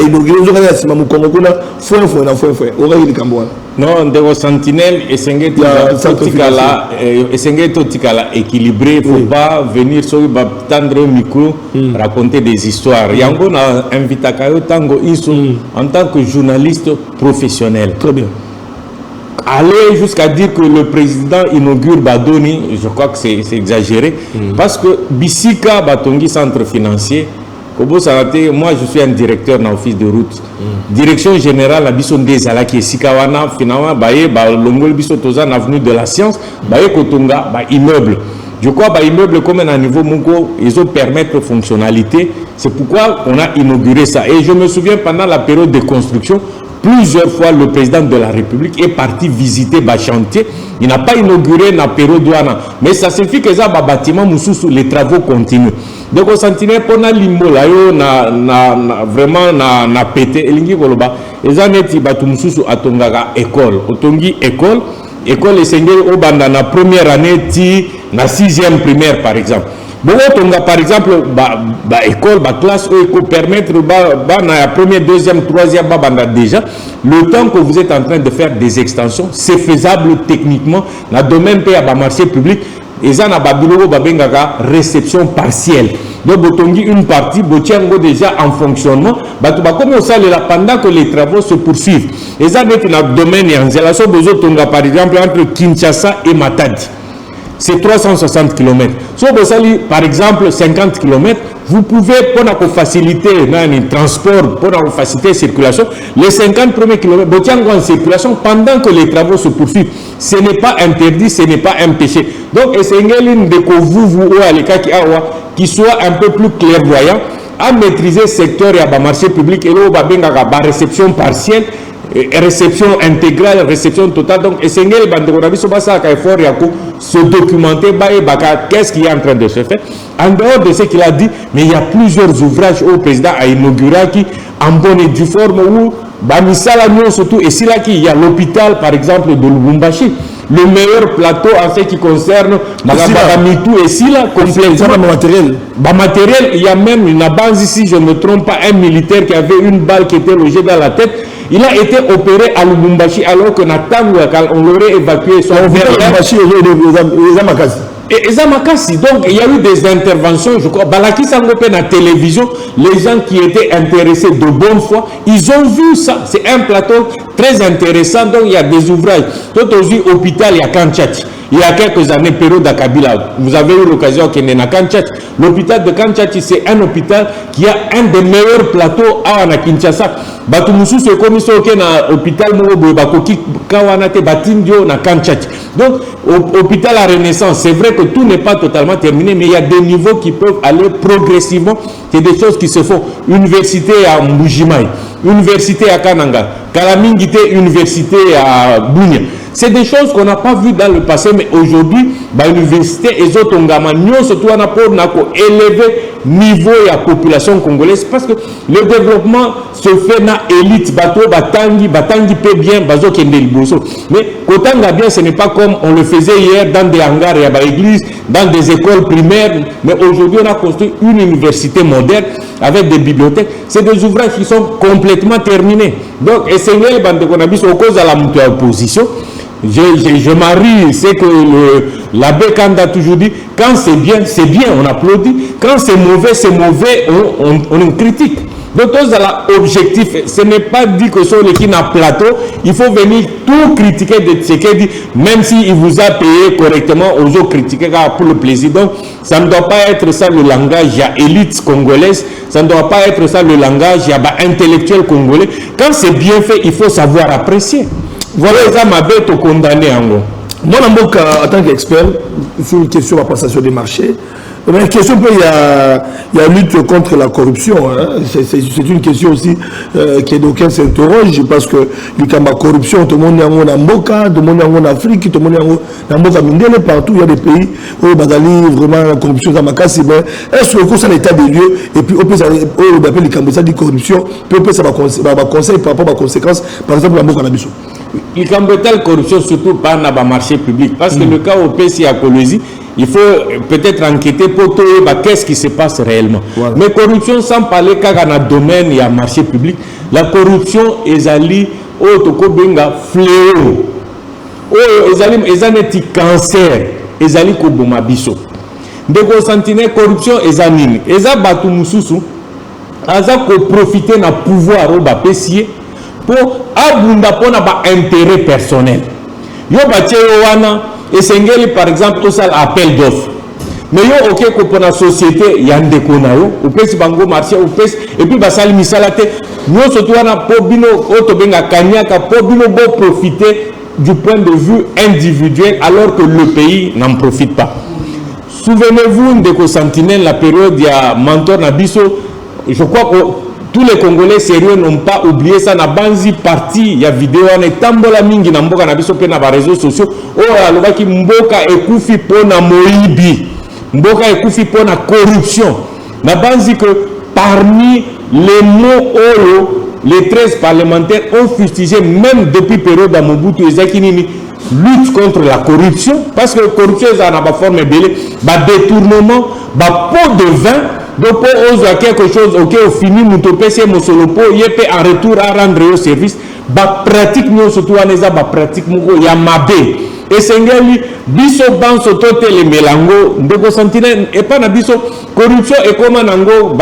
inaugurer, on a dit, mon Congo, faut. Non, de Sentinelle, et Tikala équilibré, il ne faut pas venir sur tendre un micro, raconter des histoires. Yango na invité à Tango Iso en tant que journaliste professionnel. Très bien. Aller jusqu'à dire que le président inaugure Badoni, je crois que c'est exagéré, parce que Bissika Batongi, centre financier, moi je suis un directeur dans l'office de route. Direction générale, la Bisson des Alaki et Sikawana, finalement, Longol Bisson Tozan, avenue de la science, Kotonga, immeuble. Je crois que immeuble comme un niveau Mungo, ils ont permettre fonctionnalité. C'est pourquoi on a inauguré ça. Et je me souviens pendant la période de construction, plusieurs fois le président de la République est parti visiter le chantier. Il n'a pas inauguré la période douane. Mais ça signifie que ça bâtiment les travaux continuent. Donc au Sentinelle, pour l'immo vraiment na pété elingi koloba ezaneti batu mususu atongaga école otongi école esengeli obanda na première année ti na 6e primaire par exemple. Bon, par exemple, école, classe, il peut permettre, na première, deuxième, troisième, déjà, le temps que vous êtes en train de faire des extensions, c'est faisable techniquement, dans le domaine de marché public, et ça, na réception partielle. Donc, une partie, déjà en fonctionnement, comme ça, pendant que les travaux se poursuivent. Et ça, dans le domaine, par exemple, entre Kinshasa et Matadi. C'est 360 km. Si vous avez par exemple 50 km, vous pouvez, pour faciliter le transport, pour faciliter la circulation, les 50 premiers kilomètres, vous êtes en circulation pendant que les travaux se poursuivent. Ce n'est pas interdit, ce n'est pas un péché. Donc, essayez de vous qui soit un peu plus clairvoyant, à maîtriser le secteur et le marché public, et là, on va la réception partielle, réception intégrale, réception totale. Donc, essayez se documenter, qu'est-ce qui est en train de se faire. En dehors de ce qu'il a dit, mais il y a plusieurs ouvrages au président à inaugurer qui, en bonne et due forme, où, surtout, et c'est là qu'il y a l'hôpital, par exemple, de Lubumbashi. Le meilleur plateau en ce qui concerne Magabamitou et Sila, complètement matériel. Matériel, il y a même une base ici, je ne me trompe pas, un militaire qui avait une balle qui était logée dans la tête. Il a été opéré à Lubumbashi alors que on l'aurait évacué. Et Zamakasi, donc il y a eu des interventions, je crois, Balaki Sangopé na télévision, les gens qui étaient intéressés de bonne foi, ils ont vu ça. C'est un plateau très intéressant, donc il y a des ouvrages. Tout aussi hôpital, il y a Kanchati. il y a quelques années, période à Kabila, vous avez eu l'occasion de na Kanchati. L'hôpital de Kanchati, c'est un hôpital qui a un des meilleurs plateaux à Kinshasa. Batu mususu ekomiso ke na hôpital mo boye bakoki kawana te batindio na Kanchati. Donc hôpital à Renaissance, c'est vrai que tout n'est pas totalement terminé, mais il y a des niveaux qui peuvent aller progressivement. C'est des choses qui se font. Université à Mbujimai, université à Kananga, Kalamingite, université à Bunia. C'est des choses qu'on n'a pas vues dans le passé, mais aujourd'hui, l'université et autres surtout on a pour élever niveau de la population congolaise parce que le développement se fait dans l'élite, batangi peut bien, mais kotanga bien, ce n'est pas comme on le faisait hier dans des hangars et à l'église, dans des écoles primaires, mais aujourd'hui on a construit une université moderne avec des bibliothèques. C'est des ouvrages qui sont complètement terminés. Donc, essayer au cause de la opposition. Je marie, c'est que l'abbé Kanda a toujours dit, quand c'est bien, on applaudit. Quand c'est mauvais, on critique. Donc, l'objectif, ce n'est pas dit que sur le qui n'a plateau, il faut venir tout critiquer de ce qu'il dit, même s'il vous a payé correctement, aux autres critiquer pour le plaisir. Donc, ça ne doit pas être ça le langage élite congolaise, ça ne doit pas être ça le langage intellectuel congolais. Quand c'est bien fait, il faut savoir apprécier. Voilà, ça m'a été condamné en gros. Moi, en tant qu'expert sur une question de la passation des marchés, la question, il y a lutte contre la corruption. Hein. C'est une question aussi qui d'aucuns s'interroge parce que la corruption, tout le monde est en Mboka, tout le monde est en Afrique, tout le monde est en Mboka Mindele, partout il y a des pays où il y a vraiment la corruption. Est-ce que c'est l'état des lieux et puis on appelle les Cambodgiens de corruption, puis ça va conseil par rapport aux conséquences, par exemple la Mboka Nabiso. Il y a une corruption surtout pas dans le marché public parce que le cas au PCI à Colosie, il faut peut-être enquêter pour trouver qu'est-ce qui se passe réellement. Voilà. Mais corruption, sans parler qu'à dans le domaine il y a marché public, la corruption est allée au Tokobenga fléau. Ils ont un cancer, ils ont allé au Bomabiso. Donc, on sentinelle corruption, ils ont nini. Ils ont battu Moussoussou, ils ont profité de pouvoir au PCI pour abunda pour intérêt personnel. Yo batie wana esengeli par exemple au sal appel d'offres. Mais yo ok ko pour la société yande kona yo, ou pesi bango marché ou pesi et puis basali misalate, yo surtout wana po bino auto benga kanyaka po bino bo profiter du point de vue individuel alors que le pays n'en profite pas. Souvenez-vous de ko sentinelle la période il y a mentor Nabiso, je crois que tous les Congolais sérieux n'ont pas oublié ça. Na banzi parti, il y a vidéo, on est tambola mingi na mboka na biso pe na réseaux sociaux. Oh, alors qui mboka ekufi pona moibi, mboka ekufi pona corruption. Na banzi que parmi les mots olo, les 13 parlementaires ont fustigé même depuis période à Mobutu Ezakinini lutte contre la corruption parce que la corruption est en forme belé, détournement, pot de vin. Donc, pour oser quelque chose, ok, au fini, nous te payons mon solopo, il peut en retour à rendre au service. Pratique, nous, surtout, on est à pratique, il y a mabé. Et c'est un biso ban soto les mélango, de sentinelle, et pas na biso, corruption et comme un ango,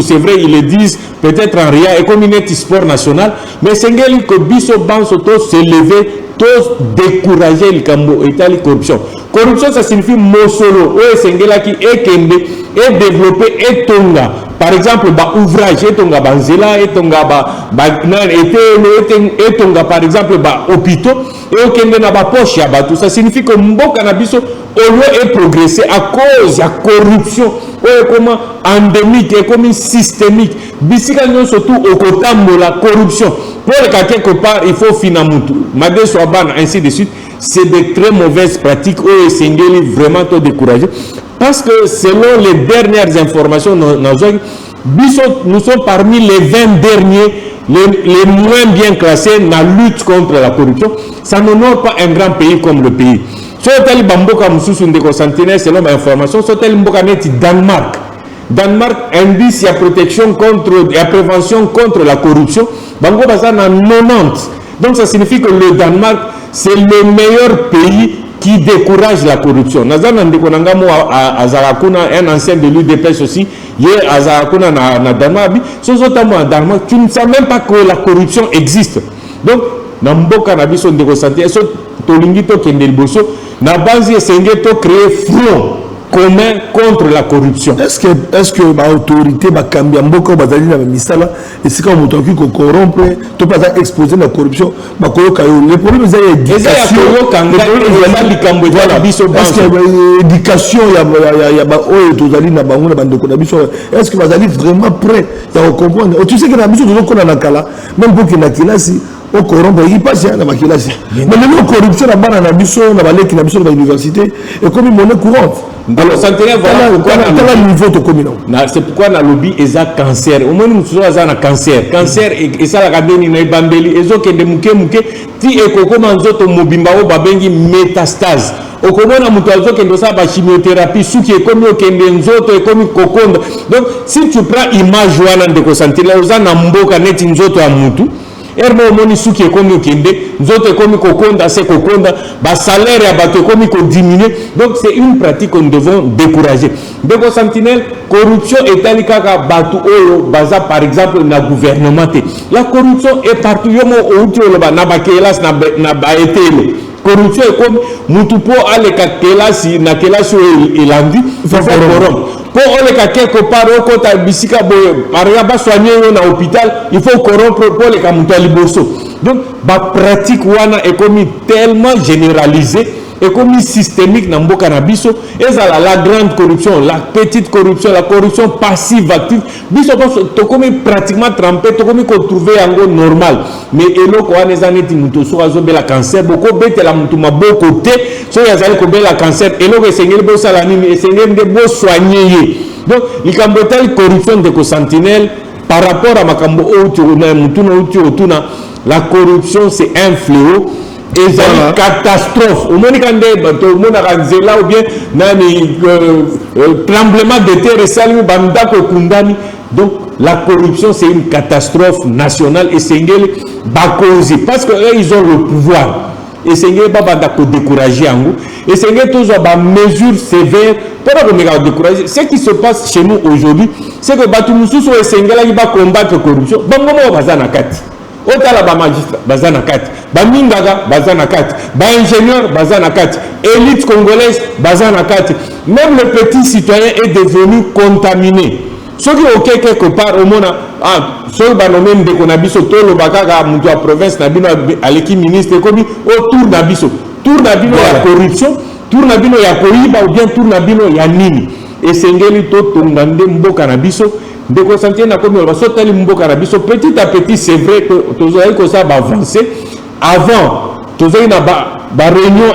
c'est vrai, ils le disent, peut-être en rien, et comme une sport national, mais c'est un que biso ban soto se lever, tous décourager le cambo et la corruption. Corruption, ça signifie mosolo, c'est un qui est kende, et développer et tonga. Par exemple, ouvrage et tonga banzela et tonga et tonga par exemple hôpitaux et okende na poche ya tout ça signifie que mboka na biso au lieu de progresser à cause de la corruption comme endémique et comme systémique bisika surtout au côté de la corruption pour quelque part il faut finamutu madé soban ainsi de suite. C'est de très mauvaises pratiques où c'est vraiment tout découragé. Parce que selon les dernières informations, nous sommes parmi les 20 derniers, les moins bien classés dans la lutte contre la corruption. Ça n'honore pas un grand pays comme le pays. Selon ma information, Danemark. Danemark indice la protection contre la prévention contre la corruption. Bango Bazar en 90. Donc ça signifie que le Danemark, c'est le meilleur pays qui décourage la corruption. Nazana Ndekonangamo à Zarakuna, un ancien de l'UDPS aussi, hier à Zarakuna na Danemark, Danemark, tu ne sais même pas que la corruption existe. Donc, dans Mboka Nabiso Ndeko Santé, tolingi tokende liboso na base esenge to créer front commun contre la corruption. Est-ce que l'autorité va cambier beaucoup bazali na misala et c'est quand on ko corrompre to pas exposer la corruption ba ko kayo le problème c'est éducation parce que éducation ya ba o tozali na bango na bandeko na biso est-ce que bazali vraiment prêt à comprendre tu sais que na biso tozoko na kala même pour que na kilasi au corrompre il passe na makilasi mais la corruption na bana na biso na baleki na biso na université et comme monnaie courante. Alors, c'est pourquoi na lobby est un cancer. Au moins, nous sommes un cancer. Cancer et ça la rabeni na ibambeli. Ezo kende muke ti ekoko manzoto mobimba o babengi métastase. Okomona mutu azo kende sa ba chimiothérapie suki ekomi okende nzoto ekomi kokonda. Donc, si tu prends image wana ndeko santile ozana mboka neti nzoto ya mutu. Erbo moni suki ekomi okende nzoto ekomi kokonda se kokonda ba salaire ya bato ekomi ko diminuer. Donc c'est une pratique que nous devons décourager. Beko Sentinelle, corruption est telle kaka bato oyo baza par exemple na gouvernement. La corruption est partout yomo outi oloba na ba kelas na ba etele. Corruption est comme mutupo ale ka kelasi na kelasi elandi faut corrompre. Pour aller quelque part au côté bisika par exemple soigner un hôpital il faut corrompre pour les kamutali bosso. Donc la pratique wana est comme tellement généralisée et comme systémique dans mboka na biso et ça la grande corruption, la petite corruption, la corruption passive active biso to comme pratiquement trempé to comme ko trouver yango normal mais eloko wana ezaneti muto so azobela cancer boko betela mutu maboko te so yazali ko bela cancer eloko esengeli bo sala nini esengeli de bo soigner. Donc likambo tali corruption de Sentinelle par rapport à makambo outi na mutu na outi otuna la corruption c'est un fléau. Et c'est une catastrophe. Au moins, quand on a ou bien tremblement de terre, donc la corruption c'est une catastrophe nationale et c'est bakozi parce qu'ils ont le pouvoir. Et c'est décourager et c'est toujours des mesures sévères pour décourager. Ce qui se passe chez nous aujourd'hui, c'est que Batumusu va combattre la corruption. Otala ba magistrat bazana kati ba mingaga bazana kati ba ingénieur bazana kati élite congolaise bazana kati même le petit citoyen est devenu contaminé ce qui est quelque part au monde so ba nommé ndeko na biso tolo bakaka mutu a province na bino aleki ministre komi autour na biso tour na bino ya corruption tour na bino ya koiba ou bien tour na bino ya nini et sengeli to tongande mboka na biso. Ndeko Sentinelle na komi basotali mboka na biso petit à petit c'est vrai que tozali ko ça va avancer avant tozali na ba réunion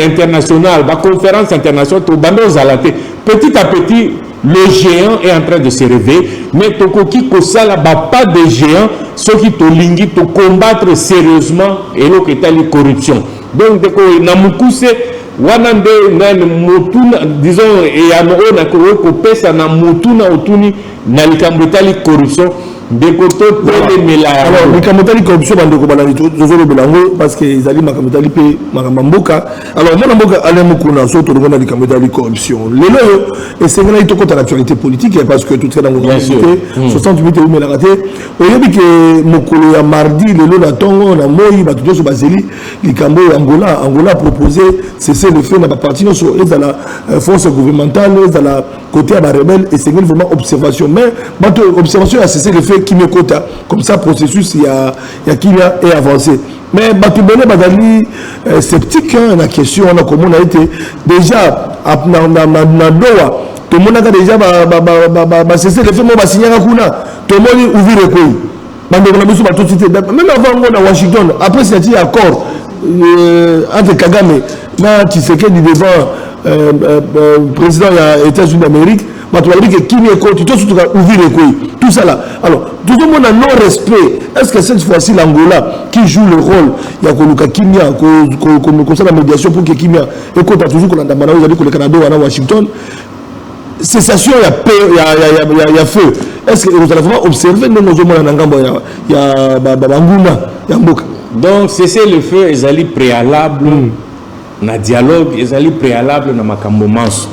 internationale ba conférence internationale to bando zalate petit à petit le géant est en train de se réveiller mais tokoki ko sala ba pas de géant ceux qui to lingi to combattre sérieusement et lo ketali corruption. Donc ndeko na mukuse wana nde mutuna disons et ya no na ko pesa na mutuna otuni na likambo tali corruption de koto tele mela alors likambo tali corruption bandeko bana zozolo belango parce que izali makambo tali pe makamboka alors mona mboka ale mukuna so to ngona likambo tali corruption lelo et c'est ngana itoko ta actualité politique parce que tout est dans notre société 60 minutes où mela raté oyebi que mokolo ya mardi lelo na tongo na moi ba tout so bazeli likambo Angola proposé cesser le feu na ba parti so et dans la force gouvernementale dans la côté à la rebelle et c'est vraiment observation mais observation a cessé le fait qui me quota comme ça processus il y a qui est avancé mais batubele badali sceptique la question on a comment on a été déjà na doa tout le monde a déjà cessé le fait moi ba signer kuna tout le monde ouvrir quoi bando na biso ba tout cité même avant on a Washington après c'est accord entre Kagame na Tshisekedi devant président des États-Unis d'Amérique tu vas dire que qui est contre tout ouvrir les couilles tout ça là alors tout le monde a non respect est-ce que cette fois-ci l'Angola qui joue le rôle il y a Koluka Kimia comme ça la médiation pour que Kimia écoute toujours qu'on a demandé aux amis que le Canada à Washington cessation il y a feu est-ce que vous allez vraiment observer nous nous avons en Angambo il y a Banguna il y a Mboka donc cesser le feu est allé préalable na dialogue ezali préalable na makambo manso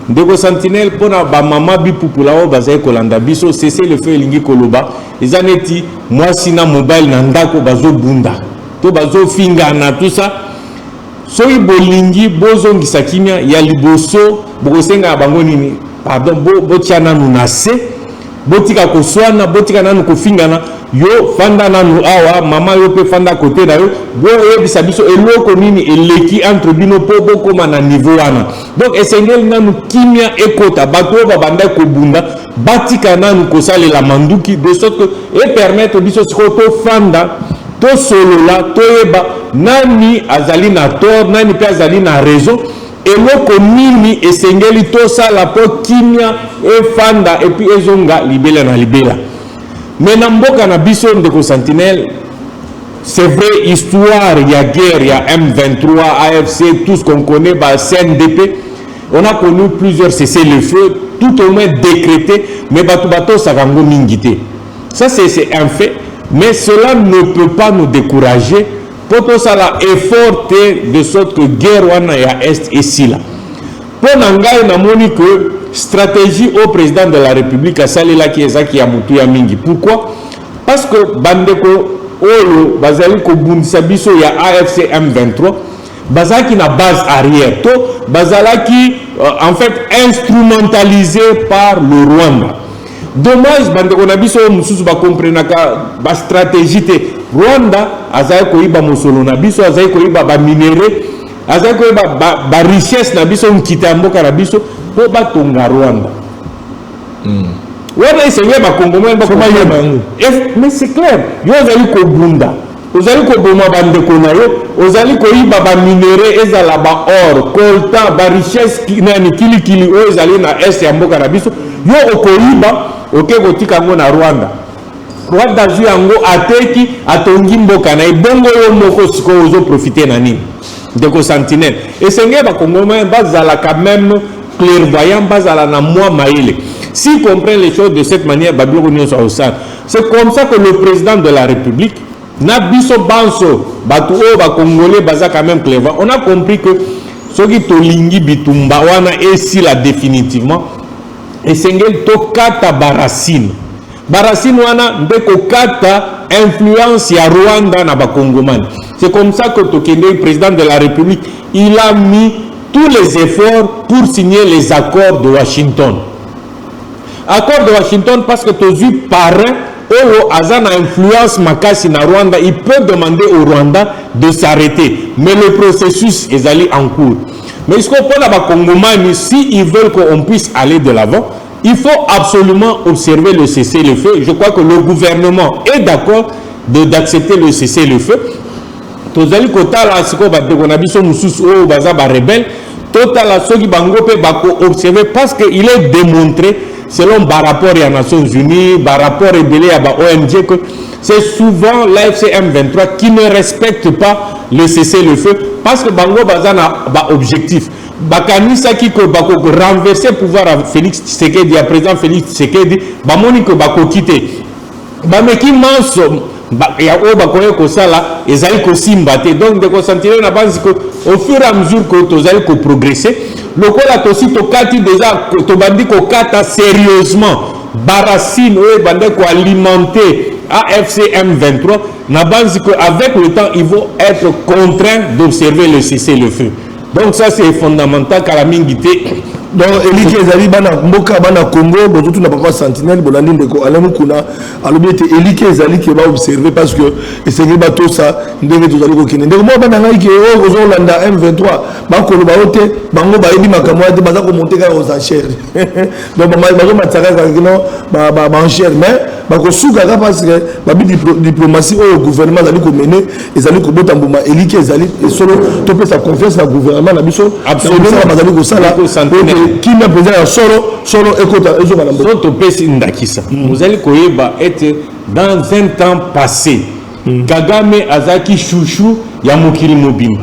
ndeko Sentinelle pona ba mama bipupula o bazai kolanda biso cesser le feu elingi koloba ezaneti mwasi na mobile na ndako bazo bunda to bazo finga na tout ça soki bolingi bozongisa kimia ya liboso bokosenga bango nini pardon botia nanu na se botika koswana botika nanu kofingana yo fanda nanu awa mama yo pe fanda côté na yo boyebisa biso eloko nini eleki entre bino po bokoma na niveau wana donc esengeli nanu kimia ekota bato oyo babanda kobunda batika nanu kosalela manduki de sorte que epermettre biso sikoyo tofanda tosolola toyeba nani azali na tort nani mpe azali na raison eloko nini esengeli tosala po kimia efanda epuis ezonga libela na libela. Mais na mboka na biso ndeko Sentinelle, c'est vrai, histoire, il y a guerre, il y a M23, AFC, tout ce qu'on connaît, bah, CNDP, on a connu plusieurs cessez-le-feu, tout au moins décrété, mais bato sarango mingité. Ça c'est un fait, mais cela ne peut pas nous décourager pour tout ça là effort de sorte que guerre wana ya est et si là. Pour nangai na moni que stratégie au président de la République à salela qui ezaki ya mutu ya mingi. Pourquoi? Parce que bandeko olo bazali ko bundisa biso ya AFC M23 bazaki na base arrière to bazalaki en fait instrumentalisé par le Rwanda. Dommage bandeko na biso mususu ba comprenaka ba stratégie te Rwanda azali ko iba mosolo na biso azali ko iba ba minéraux azali ko iba ba richesse na biso nkita mboka na biso po batonga Rwanda. Wana esengeli bakongomani bakomayeba mais c'est clair yo ozali kobunda ozali koboma bandeko na yo ozali koyiba baminere ezala ba or coltan ba richesse nani kilikili oyo ezali na est ya mboka na biso yo okoyiba oke kotika yango na Rwanda. Rwanda zwi yango ateki atongi mboka na ebongo yo moko sikoyo ozoprofite na nini ndeko Sentinelle esengeli bakongomani bazala quand même clairvoyant bazala na mwa maele. S'ils comprennent les choses de cette manière, c'est comme ça que le président de la République, Nabiso Banso, Batouo, Congolais, Baza quand même clairvoyant, on a compris que ce qui tolingi bitumba wana et si là définitivement, et Sengel Tokata Barasine. Barasine wana ndeko kata influence ya Rwanda na Bakongomani. C'est comme ça que Tokende, président de la République, il a mis tous les efforts pour signer les accords de Washington. Accord de Washington parce que tu as parrain ou Azana influence makasi na Rwanda, il peut demander au Rwanda de s'arrêter. Mais le processus est allé en cours. Mais ce qu'on peut là-bas, Congomani, s'ils veulent qu'on puisse aller de l'avant, il faut absolument observer le cessez-le-feu. Je crois que le gouvernement est d'accord d'accepter le cessez-le-feu. Tozali kotala siko ba dekonabiso mususu o baza ba rebelle totala soki bango pe bako observer parce que il est démontré selon par rapport aux Nations Unies, par rapport à ONG, que c'est souvent l'AFC M23 qui ne respecte pas le cessez-le-feu parce que Bango Bazana a objectif. Bakanisa qui ko renverser le pouvoir à Félix Tshisekedi, à président Félix Tshisekedi, Bamoni ko bako quitter. Bameki manso ya o bakoye ko sala ezali ko simbate donc de ko sentir na base que au fur et à mesure que tozali ko progresser lokola tosi tokati déjà tobandi ko kata sérieusement Barasine oyo bande ko alimenter AFC M23 na base que avec le temps ils vont être contraints d'observer le cessez-le-feu. Donc ça c'est fondamental car la mingité donc eliki ezali bana mboka bana Congo bozutu na papa Sentinelle bolandi ndeko alamu kuna alobete eliki ezali ke ba observer parce que esengeli bato ça ndenge tozali kokende ndeko mo bana ngai ke o ozolanda M23 bakolo ba ote bango ba yebi makamwa te baza ko monter ka aux enchères donc bazo matsaka ka kino ba enchères mais bako suka ka parce que ba diplomatie au gouvernement ezali ko mener ezali ko bota mbuma eliki ezali solo to pesa confiance na gouvernement na biso absolument bazali ko sala qui n'a besoin de solo écoute Soto pesi ndakisa muzali koyeba être dans un temps passé Kagame azaki chouchou ya mokili mobimba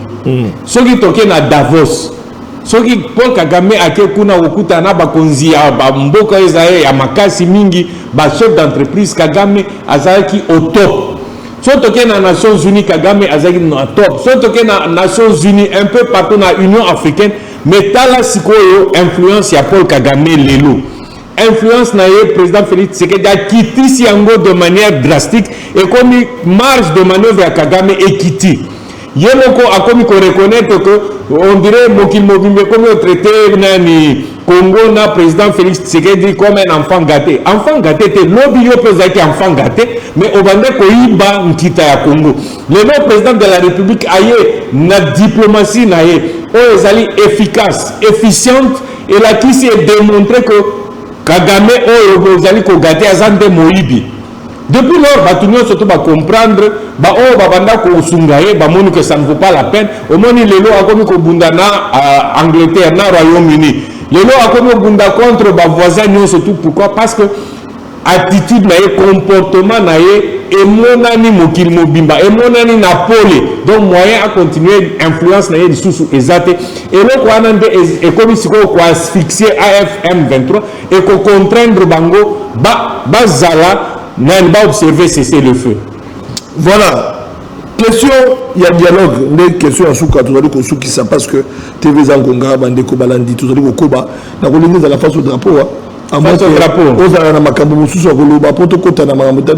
soki toke na Davos soki Paul Kagame akekuna okuta na bakonzi ya mboka ezaye ya makasi mingi ba chef d'entreprise Kagame azaki au top soki toke na Nations Unies Kagame azaki na top soki toke na Nations Unies un peu partout na Union africaine. Mais tala sikoyo influence ya Paul Kagame lelo influence na ye président Félix Tshisekedi a quitté yango de manière drastique et comme marge de manœuvre ya Kagame est quitté Yemoko a commis qu'on reconnaître que on dirait Mokil Mobimbe comme traité Nani Congo na président Félix Tshisekedi comme un enfant gâté. Enfant gâté te lobby yo président enfant gâté mais au bande ko yiba nkita ya Congo. Le président de la République aye na diplomatie na ye o ezali efficace, efficiente et là qui s'est démontré que Kagame o ezali ko gâté azande moyibi. Depuis lors, Batunio surtout va comprendre, banda ko sungaye, moni que ça ne vaut pas la peine. Au moins lelo a comme ko bunda na Angleterre, na Royaume-Uni. Lelo a comme bunda contre ba voisins surtout pourquoi? Parce que attitude na comportement na et monani mokil mobimba et monani na pole. Donc moyen à continuer influence na sous ezate et le ko anande et comme si ko asphyxier AFM 23 et ko contraindre bango ba zala n'allez pas observer cesser le feu. Voilà. Question, il y a dialogue. Des questions à Souka, tout à l'heure, qui ça parce que TV Zangonga, Bandeko Balandi, tout à l'heure, Koba, la religion de la face au drapeau. Face au drapeau.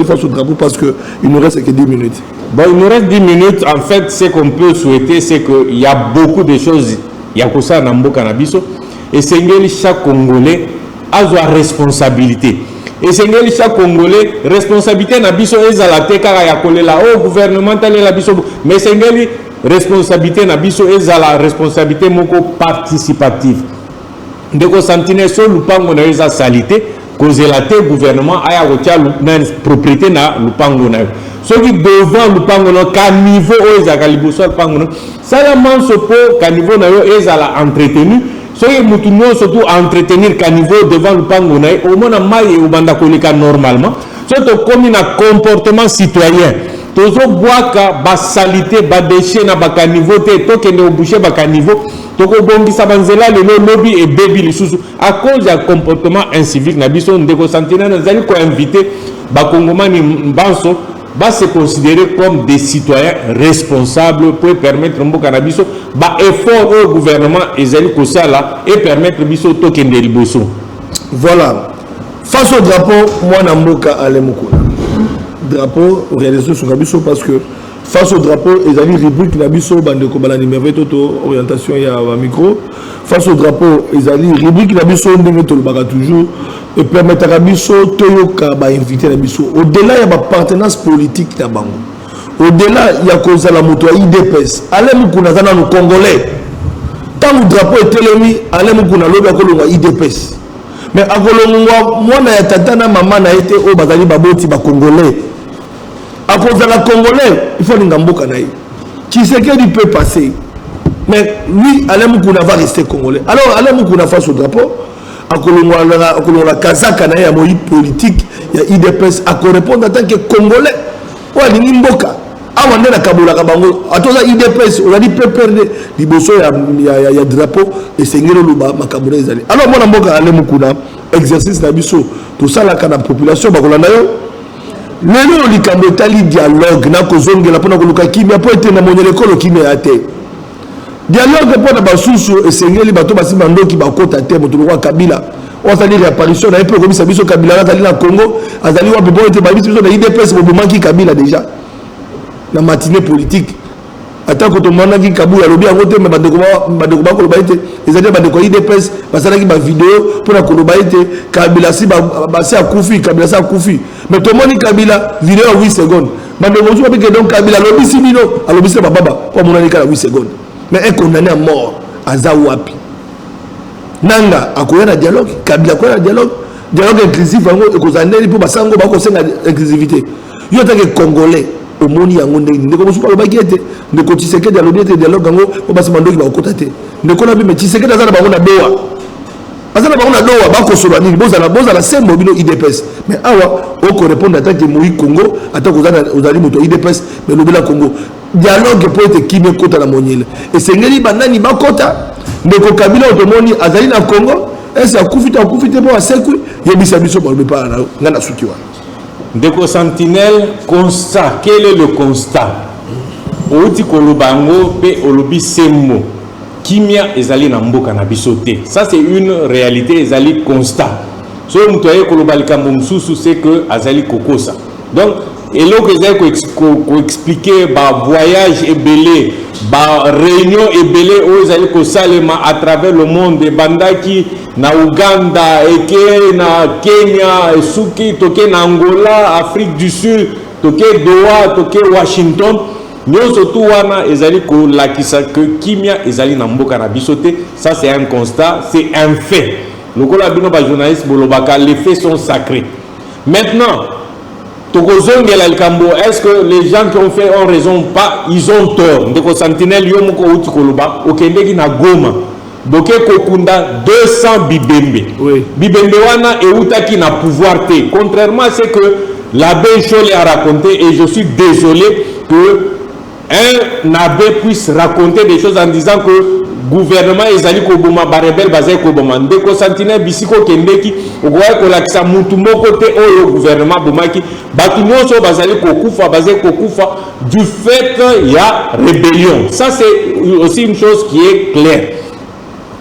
Face au drapeau parce qu'il ne reste que 10 minutes. Bon, il nous reste 10 minutes. En fait, ce qu'on peut souhaiter, c'est qu'il y a beaucoup de choses. Il y a que ça dans le Canabiso. Et c'est que chaque Congolais a sa responsabilité. Et c'est que chaque Congolais, responsabilité na biso ezala kaka ya kolela au gouvernemental la biso mais c'est que responsabilité na biso ezala responsabilité moko participative. Ndeko santine so lupango na eza salité cause la te gouvernement aya kotia na propriété na lupango na. Ce qui devant lupango na ka niveau ezaka liboso lupango na. Ça la manso po ka niveau na yo ezala entretenu. Soyez moutounio surtout à entretenir qu'à niveau devant le pangonaï, au moins à maille ou bandakolika normalement, surtout comme un comportement citoyen. Toujours boire qu'à salité, bas déchets, na bas niveau, to que ne boucher bas niveau, to ko bongi sabanzela le lobby et baby les sous à cause d'un comportement incivique. N'abison de consentina, nous allons inviter bas congomani banso. Va se considérer comme des citoyens responsables pour permettre au cannabis effort au gouvernement et permettre biso token de liboso. Voilà. Face au drapeau, moi Namboka Alemukuna. Drapeau réalisé sur Nabiso parce que face au drapeau, ils avaient rubrique Nabiso Bandeko Balani Merveto orientation il y a un micro. Face au drapeau, ils avaient rubrique Nabiso Ndingeto le baga toujours et permettre à Nabiso Toyoka ba inviter Nabiso. Au-delà il y a ma partenance politique na bango. Au-delà il y a cause la moto IDPS. Alemukuna zana nos Congolais. Tant le drapeau est télémi, Alemukuna lobi akolonga IDPS. Mais akolonga moi na tatana maman na été au bazali baboti ba Congolais. À cause de la Congolais, il faut l'engamboka naï. Tshisekedi peut passer. Mais lui, Alemukuna va rester Congolais. Alors, Alemukuna face au drapeau, à la Kazaka naï, à mon politique, il y a IDPS, à répondre en tant que Congolais. Ou à l'Imboka. À mon na Kaboula Kabango, à tous les IDPS, on a dit peu perdre. Liboso, il y a drapeau, et c'est Ngelo Luba, Makaboula, ils allaient. Alors, mon Amboka, Alemukuna, exercice d'Abisso, tout ça, la population, Bakolanayo. Lelo likambo tali dialogue na kozongela pona koluka kimia po ete na monyele kolo kimia ate dialogue pona basusu esengeli bato basima ndoki bakota te moto kwa Kabila on sali réapparition na epe komisa biso Kabila azali na Congo azali wa bebo ete babisi biso na IDPS bobomaki Kabila déjà na matinée politique ata ko to mona ki Kabila lobi yango te me bandeko ba koloba ete ezali bandeko IDPS basalaki ba vidéo pona koloba ete Kabila si basi akufi Kabila sa akufi. Mais tout le monde Kabila vidéo à 8 secondes. Mais bonjour que donc Kabila lobi simino alobi se baba pour mon anika 8 secondes. Mais est condamné à mort à Zawapi. Nanga akoya na dialogue, Kabila akoya na dialogue inclusif yango ekozandeli pour basango bako senga inclusivité. Yo tant que Congolais au moni yango ndeko bosuka lobaki ete ndeko Tshisekedi alobi ete dialogue yango po basima ndoki bakota te. Ndeko na bi mais Tshisekedi azana bango na doa. Azana bango na doa bako solo nini boza la sembo bino IDPS. Mais awa oko répondre attaque Moïse Congo attaque aux moto IDPS mais lobela Congo dialogue pour être kimé kota na moniele et sengeli banani bakota ndeko Kabila otomoni azali na Congo esa kufita po aseku yebisa biso ba pas ngana sukiwa ndeko Sentinelle constat quel est le constat outi kolobango pe olobi semmo kimia ezali na mboka na bisote ça c'est une réalité ezali constat. So mtoye kolobalika mumsusu c'est que azali kokosa. Donc et là que j'ai expliqué bah voyage et belé bah réunion et belé aux allez que salema à travers le monde et bandaki na Uganda et na Kenya et suki toke na Angola, Afrique du Sud, toke Doha, toke Washington. Nous surtout wana ezali ko lakisa que kimia ezali na mboka na bisote. Ça c'est un constat, c'est un fait. Le kola bino ba journaliste bolobaka, les faits sont sacrés. Maintenant, Tokozongela Kambo, est-ce que les gens qui ont fait ont raison pas, ils ont tort. Ndeko Sentinelle yomoko uti koloba, okendeki na Goma. Boke kokunda 200 bibembe. Oui. Bibembe wana eutaki na pouvoir te. Contrairement à ce que l'abbé Cholet a raconté, et je suis désolé que un abbé puisse raconter des choses en disant que le gouvernement ezali koboma barebel bazai koboma ndeko Sentinelle bisiko kendeki okoya kolakisa mutu moko te oyo gouvernement bomaki batu nyonso bazali kokufa bazai kokufa du fait il y a rébellion. Ça c'est aussi une chose qui est claire.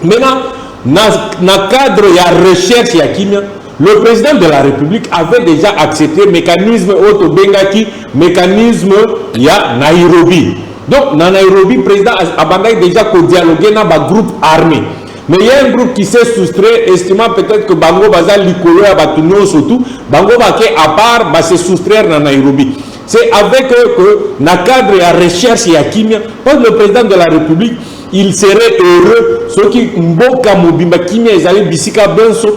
Maintenant na cadre il y a recherche ya kimia. Le président de la République avait déjà accepté le mécanisme Otobengaki, mécanisme il y a Nairobi. Donc, dans Nairobi, le président a déjà dialogué dans un groupe armé. Mais il y a un groupe qui s'est soustrait, estimant peut-être que Bango Baza Likolo et Batuno surtout, Bango Baké à part va se soustraire dans Nairobi. C'est avec que, dans le cadre de la recherche et Kimia, parce que le président de la République, il serait heureux, ceux qui Mboka Mobimba Kimia, ils allaient Bissika Benso,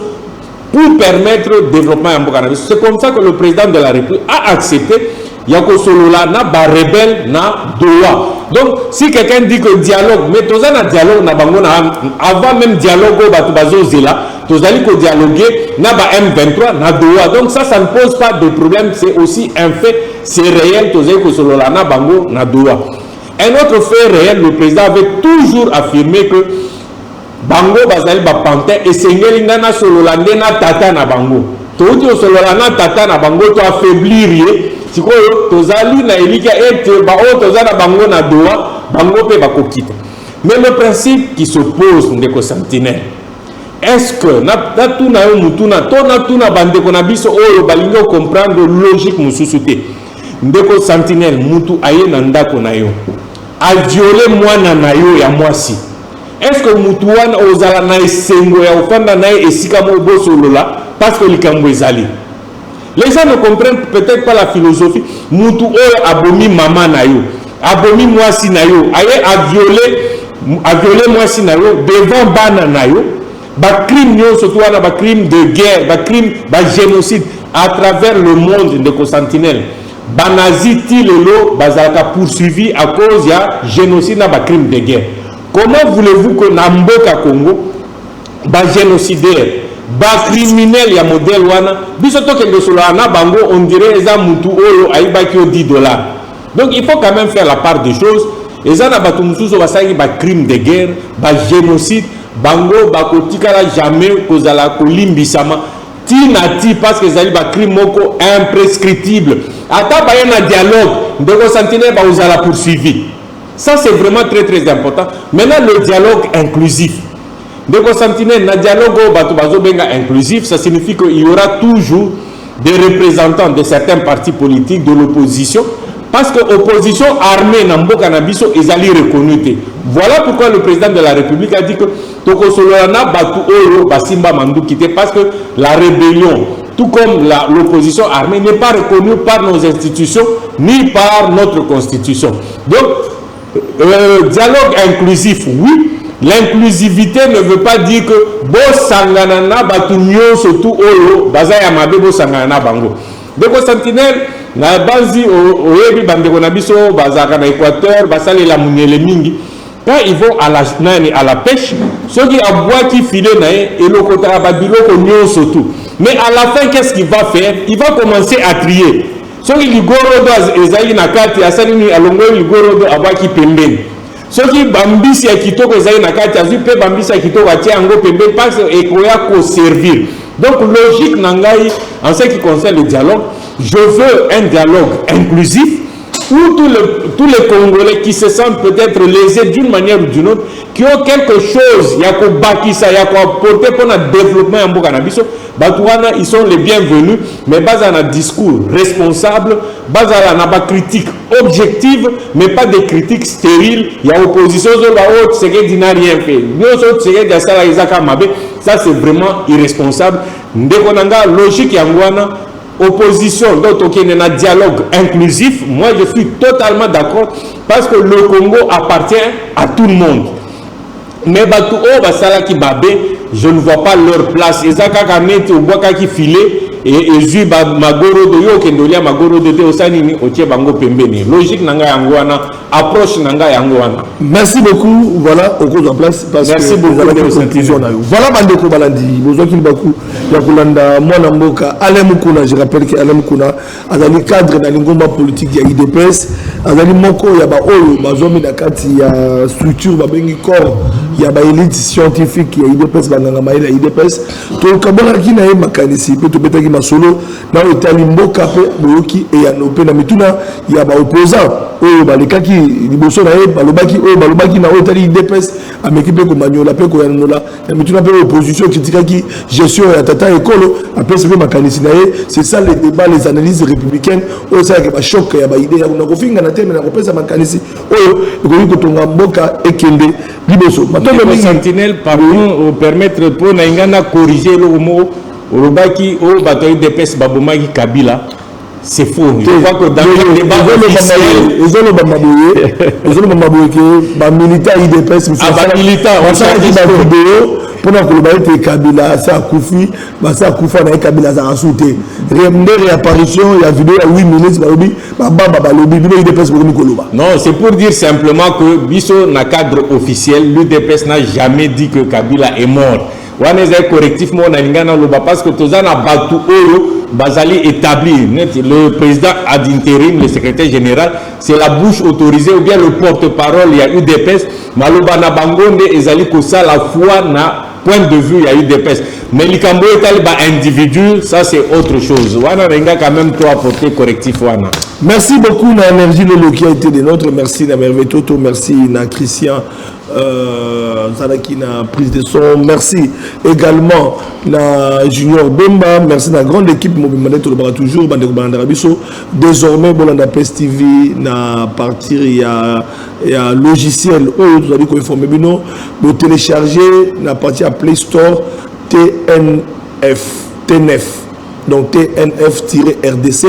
pour permettre le développement en Bokanabi. C'est comme ça que le président de la République a accepté Yako Solola na ba rebelle na Doha. Donc si quelqu'un dit que dialogue, mais tous un dialogue na bango na avant même dialogue au batu bazo zela, tous allez ko dialoguer na ba M23 na Doha. Donc ça ne pose pas de problème, c'est aussi un fait, c'est réel tous allez ko Solola na bango na Doha. Un autre fait réel, le président avait toujours affirmé que Bango bazali ba pantin et sengeli ngana Solola na tata na bango. Touti o Solola na tata na bango to affaiblir ye. Sikoyo tozali na elika ete ba o tozana bango na Doha, bango pe bakokita. Mais le principe qui se pose ndeko Sentinelle, est-ce que na tuna yo mutuna to na tuna bandeko na biso oyo balingo comprendre logique mususu te. Ndeko Sentinelle mutu aye na ndako na yo. A violé mwana na yo ya mwasi. Est-ce que Moutouane ozala na esengo ya ofanda na esika mo bosolola parce que likambo ezali? Les gens ne comprennent peut-être pas la philosophie. Moutou oyo abomi maman na yo, abomi mwasi na yo, aye a violé mwasi na yo devant bana na yo, ba crime nyo surtout wana ba crime de guerre, ba crime ba génocide à travers le monde de Sentinelle. Banazi ti lelo bazalaka poursuivi à cause ya génocide na ba crime de guerre. Comment voulez-vous que Namboka Congo, bas génocidaire, bas criminel, ya modèle wana, bisoto kende solana bango, on dirait eza mutu oyo aibaki au $10. Donc il faut quand même faire la part des choses. Eza na batu mususo basaki ba crime de guerre, bas génocide, bango bakotikala jamais kozala kolimbisama. Ti parce que ezali ba crime moko imprescriptible. Ata ba na dialogue, ndeko Sentinelle ba ozala poursuivi. Ça, c'est vraiment très très important. Maintenant, le dialogue inclusif. Ndeko Sentinelle, le dialogue inclusif, ça signifie qu'il y aura toujours des représentants de certains partis politiques de l'opposition. Parce que l'opposition armée dans le Canabiso est allée reconnue. Voilà pourquoi le président de la République a dit que Toko Solana Batu Oro Basimba Mandou quitté parce que la rébellion, tout comme l'opposition armée, n'est pas reconnue par nos institutions ni par notre constitution. Donc, dialogue inclusif, oui. L'inclusivité ne veut pas dire que Bosanganana Batunyo surtout Olo Bazaya Mabe Bosanganana Bango. Deko Sentinelle, na bazi oyebi bandeko na biso bazaka na Équateur, basale la munyele mingi. Quand ils vont à la pêche, ceux qui aboient qui filent nae et le kota babiloko nyo surtout. Mais à la fin, qu'est-ce qu'il va faire? Il va commencer à trier. Ceux qui ligoro ezali na kati asali ni alongo ligoro abaki pembeni. Ceux qui bambisi ya kitoko ezali na kati azu pe bambisi ya kitoko atia ngo pembeni parce que ekoya ko servir. Donc logique nangai en ce qui concerne le dialogue, je veux un dialogue inclusif où tous les Congolais qui se sentent peut-être lésés d'une manière ou d'une autre, qui ont quelque chose, il y a qu'au bâti ça, il y a qu'au apporter pour le développement en Bokanabiso, Batouana, ils sont les bienvenus, mais base un discours responsable, base à une critique objective, mais pas des critiques stériles. Il y a opposition sur la haute, c'est que n'a rien fait. Nous autres, c'est que ça c'est vraiment irresponsable. Ndekonanga logique yangwana opposition, donc il y a un dialogue inclusif. Moi, je suis totalement d'accord parce que le Congo appartient à tout le monde. Mais Batou O Basala qui babé, je ne vois pas leur place. Et ça, quand on qui filet et Zui Magoro de Yo Kendolia Magoro de Teosanini Oche Bango Pembeni. Logique Nanga Yangwana, approche Nanga Yangwana. Merci beaucoup. Voilà, au cours de la place. Merci beaucoup de votre conclusion. Voilà, Bandeko Balandi. Besoin qu'il bakou. Yakulanda, Mwana Mboka, Alain Mukuna. Je rappelle que Alain Mukuna a dans le cadre de l'ingomba politique, il y a IDPS. Azali Moko, il y a Baoyo, Bazomi Nakati, il y a structure, Babengi Corps, il y a élite scientifique, il y a IDPS, Banangama, il y a IDPS. Tout le Kabara qui n'a pas makanisi, peut être ma solo, dans le Talimbo Kapé, Boyoki, et à nos Penamituna, il y a opposant, oh, Balekaki, Liboso, Balobaki, oh, Balobaki, na Otali IDPS, à m'équiper comme Magnola, Peko, Yanola, Yamituna, opposition, Kitikaki, gestion, et Tata, École, après c'est makanisi, c'est ça les débats, les analyses républicaines, oh, ça, il y a un choc, il y a une idée, il y a un mais na kopesa makanisi oyo ekoki kotonga mboka ekende liboso matongo sentinelle pardon permettre pour na ingana corriger le mot robaki o bato IDPS babomaki Kabila c'est faux. Je crois que dans le débat ils ont maboye que ba militaire IDPS militaire on s'est dit vidéo pour que Kabila ça Koufi ba ça Koufa na Kabila ça rasouté réapparition il y a vidéo à 8 minutes balobi baba lobi IDPS bokomi koloba. Non, c'est pour dire simplement que biso na cadre officiel l'UDPS n'a jamais dit que Kabila est mort. Waneza correctif mo na lingana loba parce que tozana batu oyo bazali établi le président ad intérim le secrétaire général c'est la bouche autorisée ou bien le porte-parole il y a UDPS maloba na bangonde ezali ko ça la foi na point de vue il y a UDPS mais likambo etali ba individu ça c'est autre chose wana renga quand même toi apporter correctif wana. Merci beaucoup na énergie Lolo qui a été de notre merci na Merveille Toto merci na Christian Zanaki na prise de son merci également na Junior Bemba merci na grande équipe Mobimane to le toujours Bandeko Bandarabiso désormais Bolanda PES TV na partir il y a logiciel où vous allez informer bino vous télécharger na partir à Play Store TNF donc TNF-RDC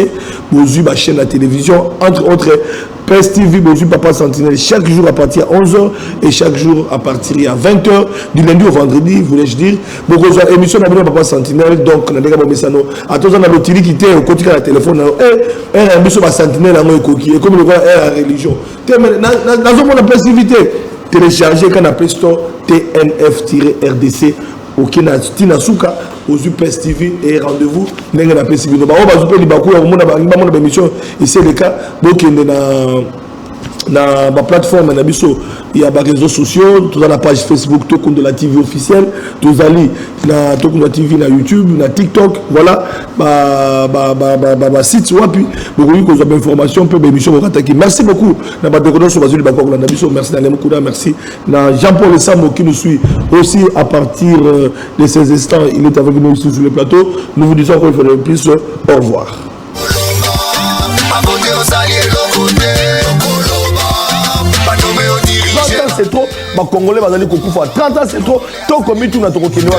vous avez ma chaîne à télévision entre autres PES TV, bonjour Papa Sentinelle, chaque jour à partir à 11h et chaque jour à partir à 20h, du lundi au vendredi, voulais-je dire. Beaucoup de émissions d'abonnement Papa Sentinelle, donc, on a des gars, attention, on a l'autre qui était au côté de la téléphone, un émission de Sentinelle, un coquille, et comme le voit, la religion. Dans une passivité, télécharger quand on appelle store TNF-RDC. Au Tina Souka, aux UPS TV et rendez-vous. N'est-ce pas possible? On va vous faire des bakous, on va vous faire des émissions. Et c'est le cas. Donc, na ma plateforme na biso il y a des réseaux sociaux tout dans la page Facebook tout comme de la TV officielle tout ali na tout comme la TV na YouTube na TikTok voilà site wapi beaucoup de choses d'information peu d'émission attaquer merci beaucoup na ba décoration sur bazuli bakoko na biso merci na Mukuna merci na Jean-Paul Samo qui nous suit aussi à partir de ces instants il est avec nous ici sur le plateau nous vous disons encore une fois de plus au revoir. C'est trop, les Congolais vont aller à 30 ans, c'est trop, tant qu'on met tout dans ton Kenya.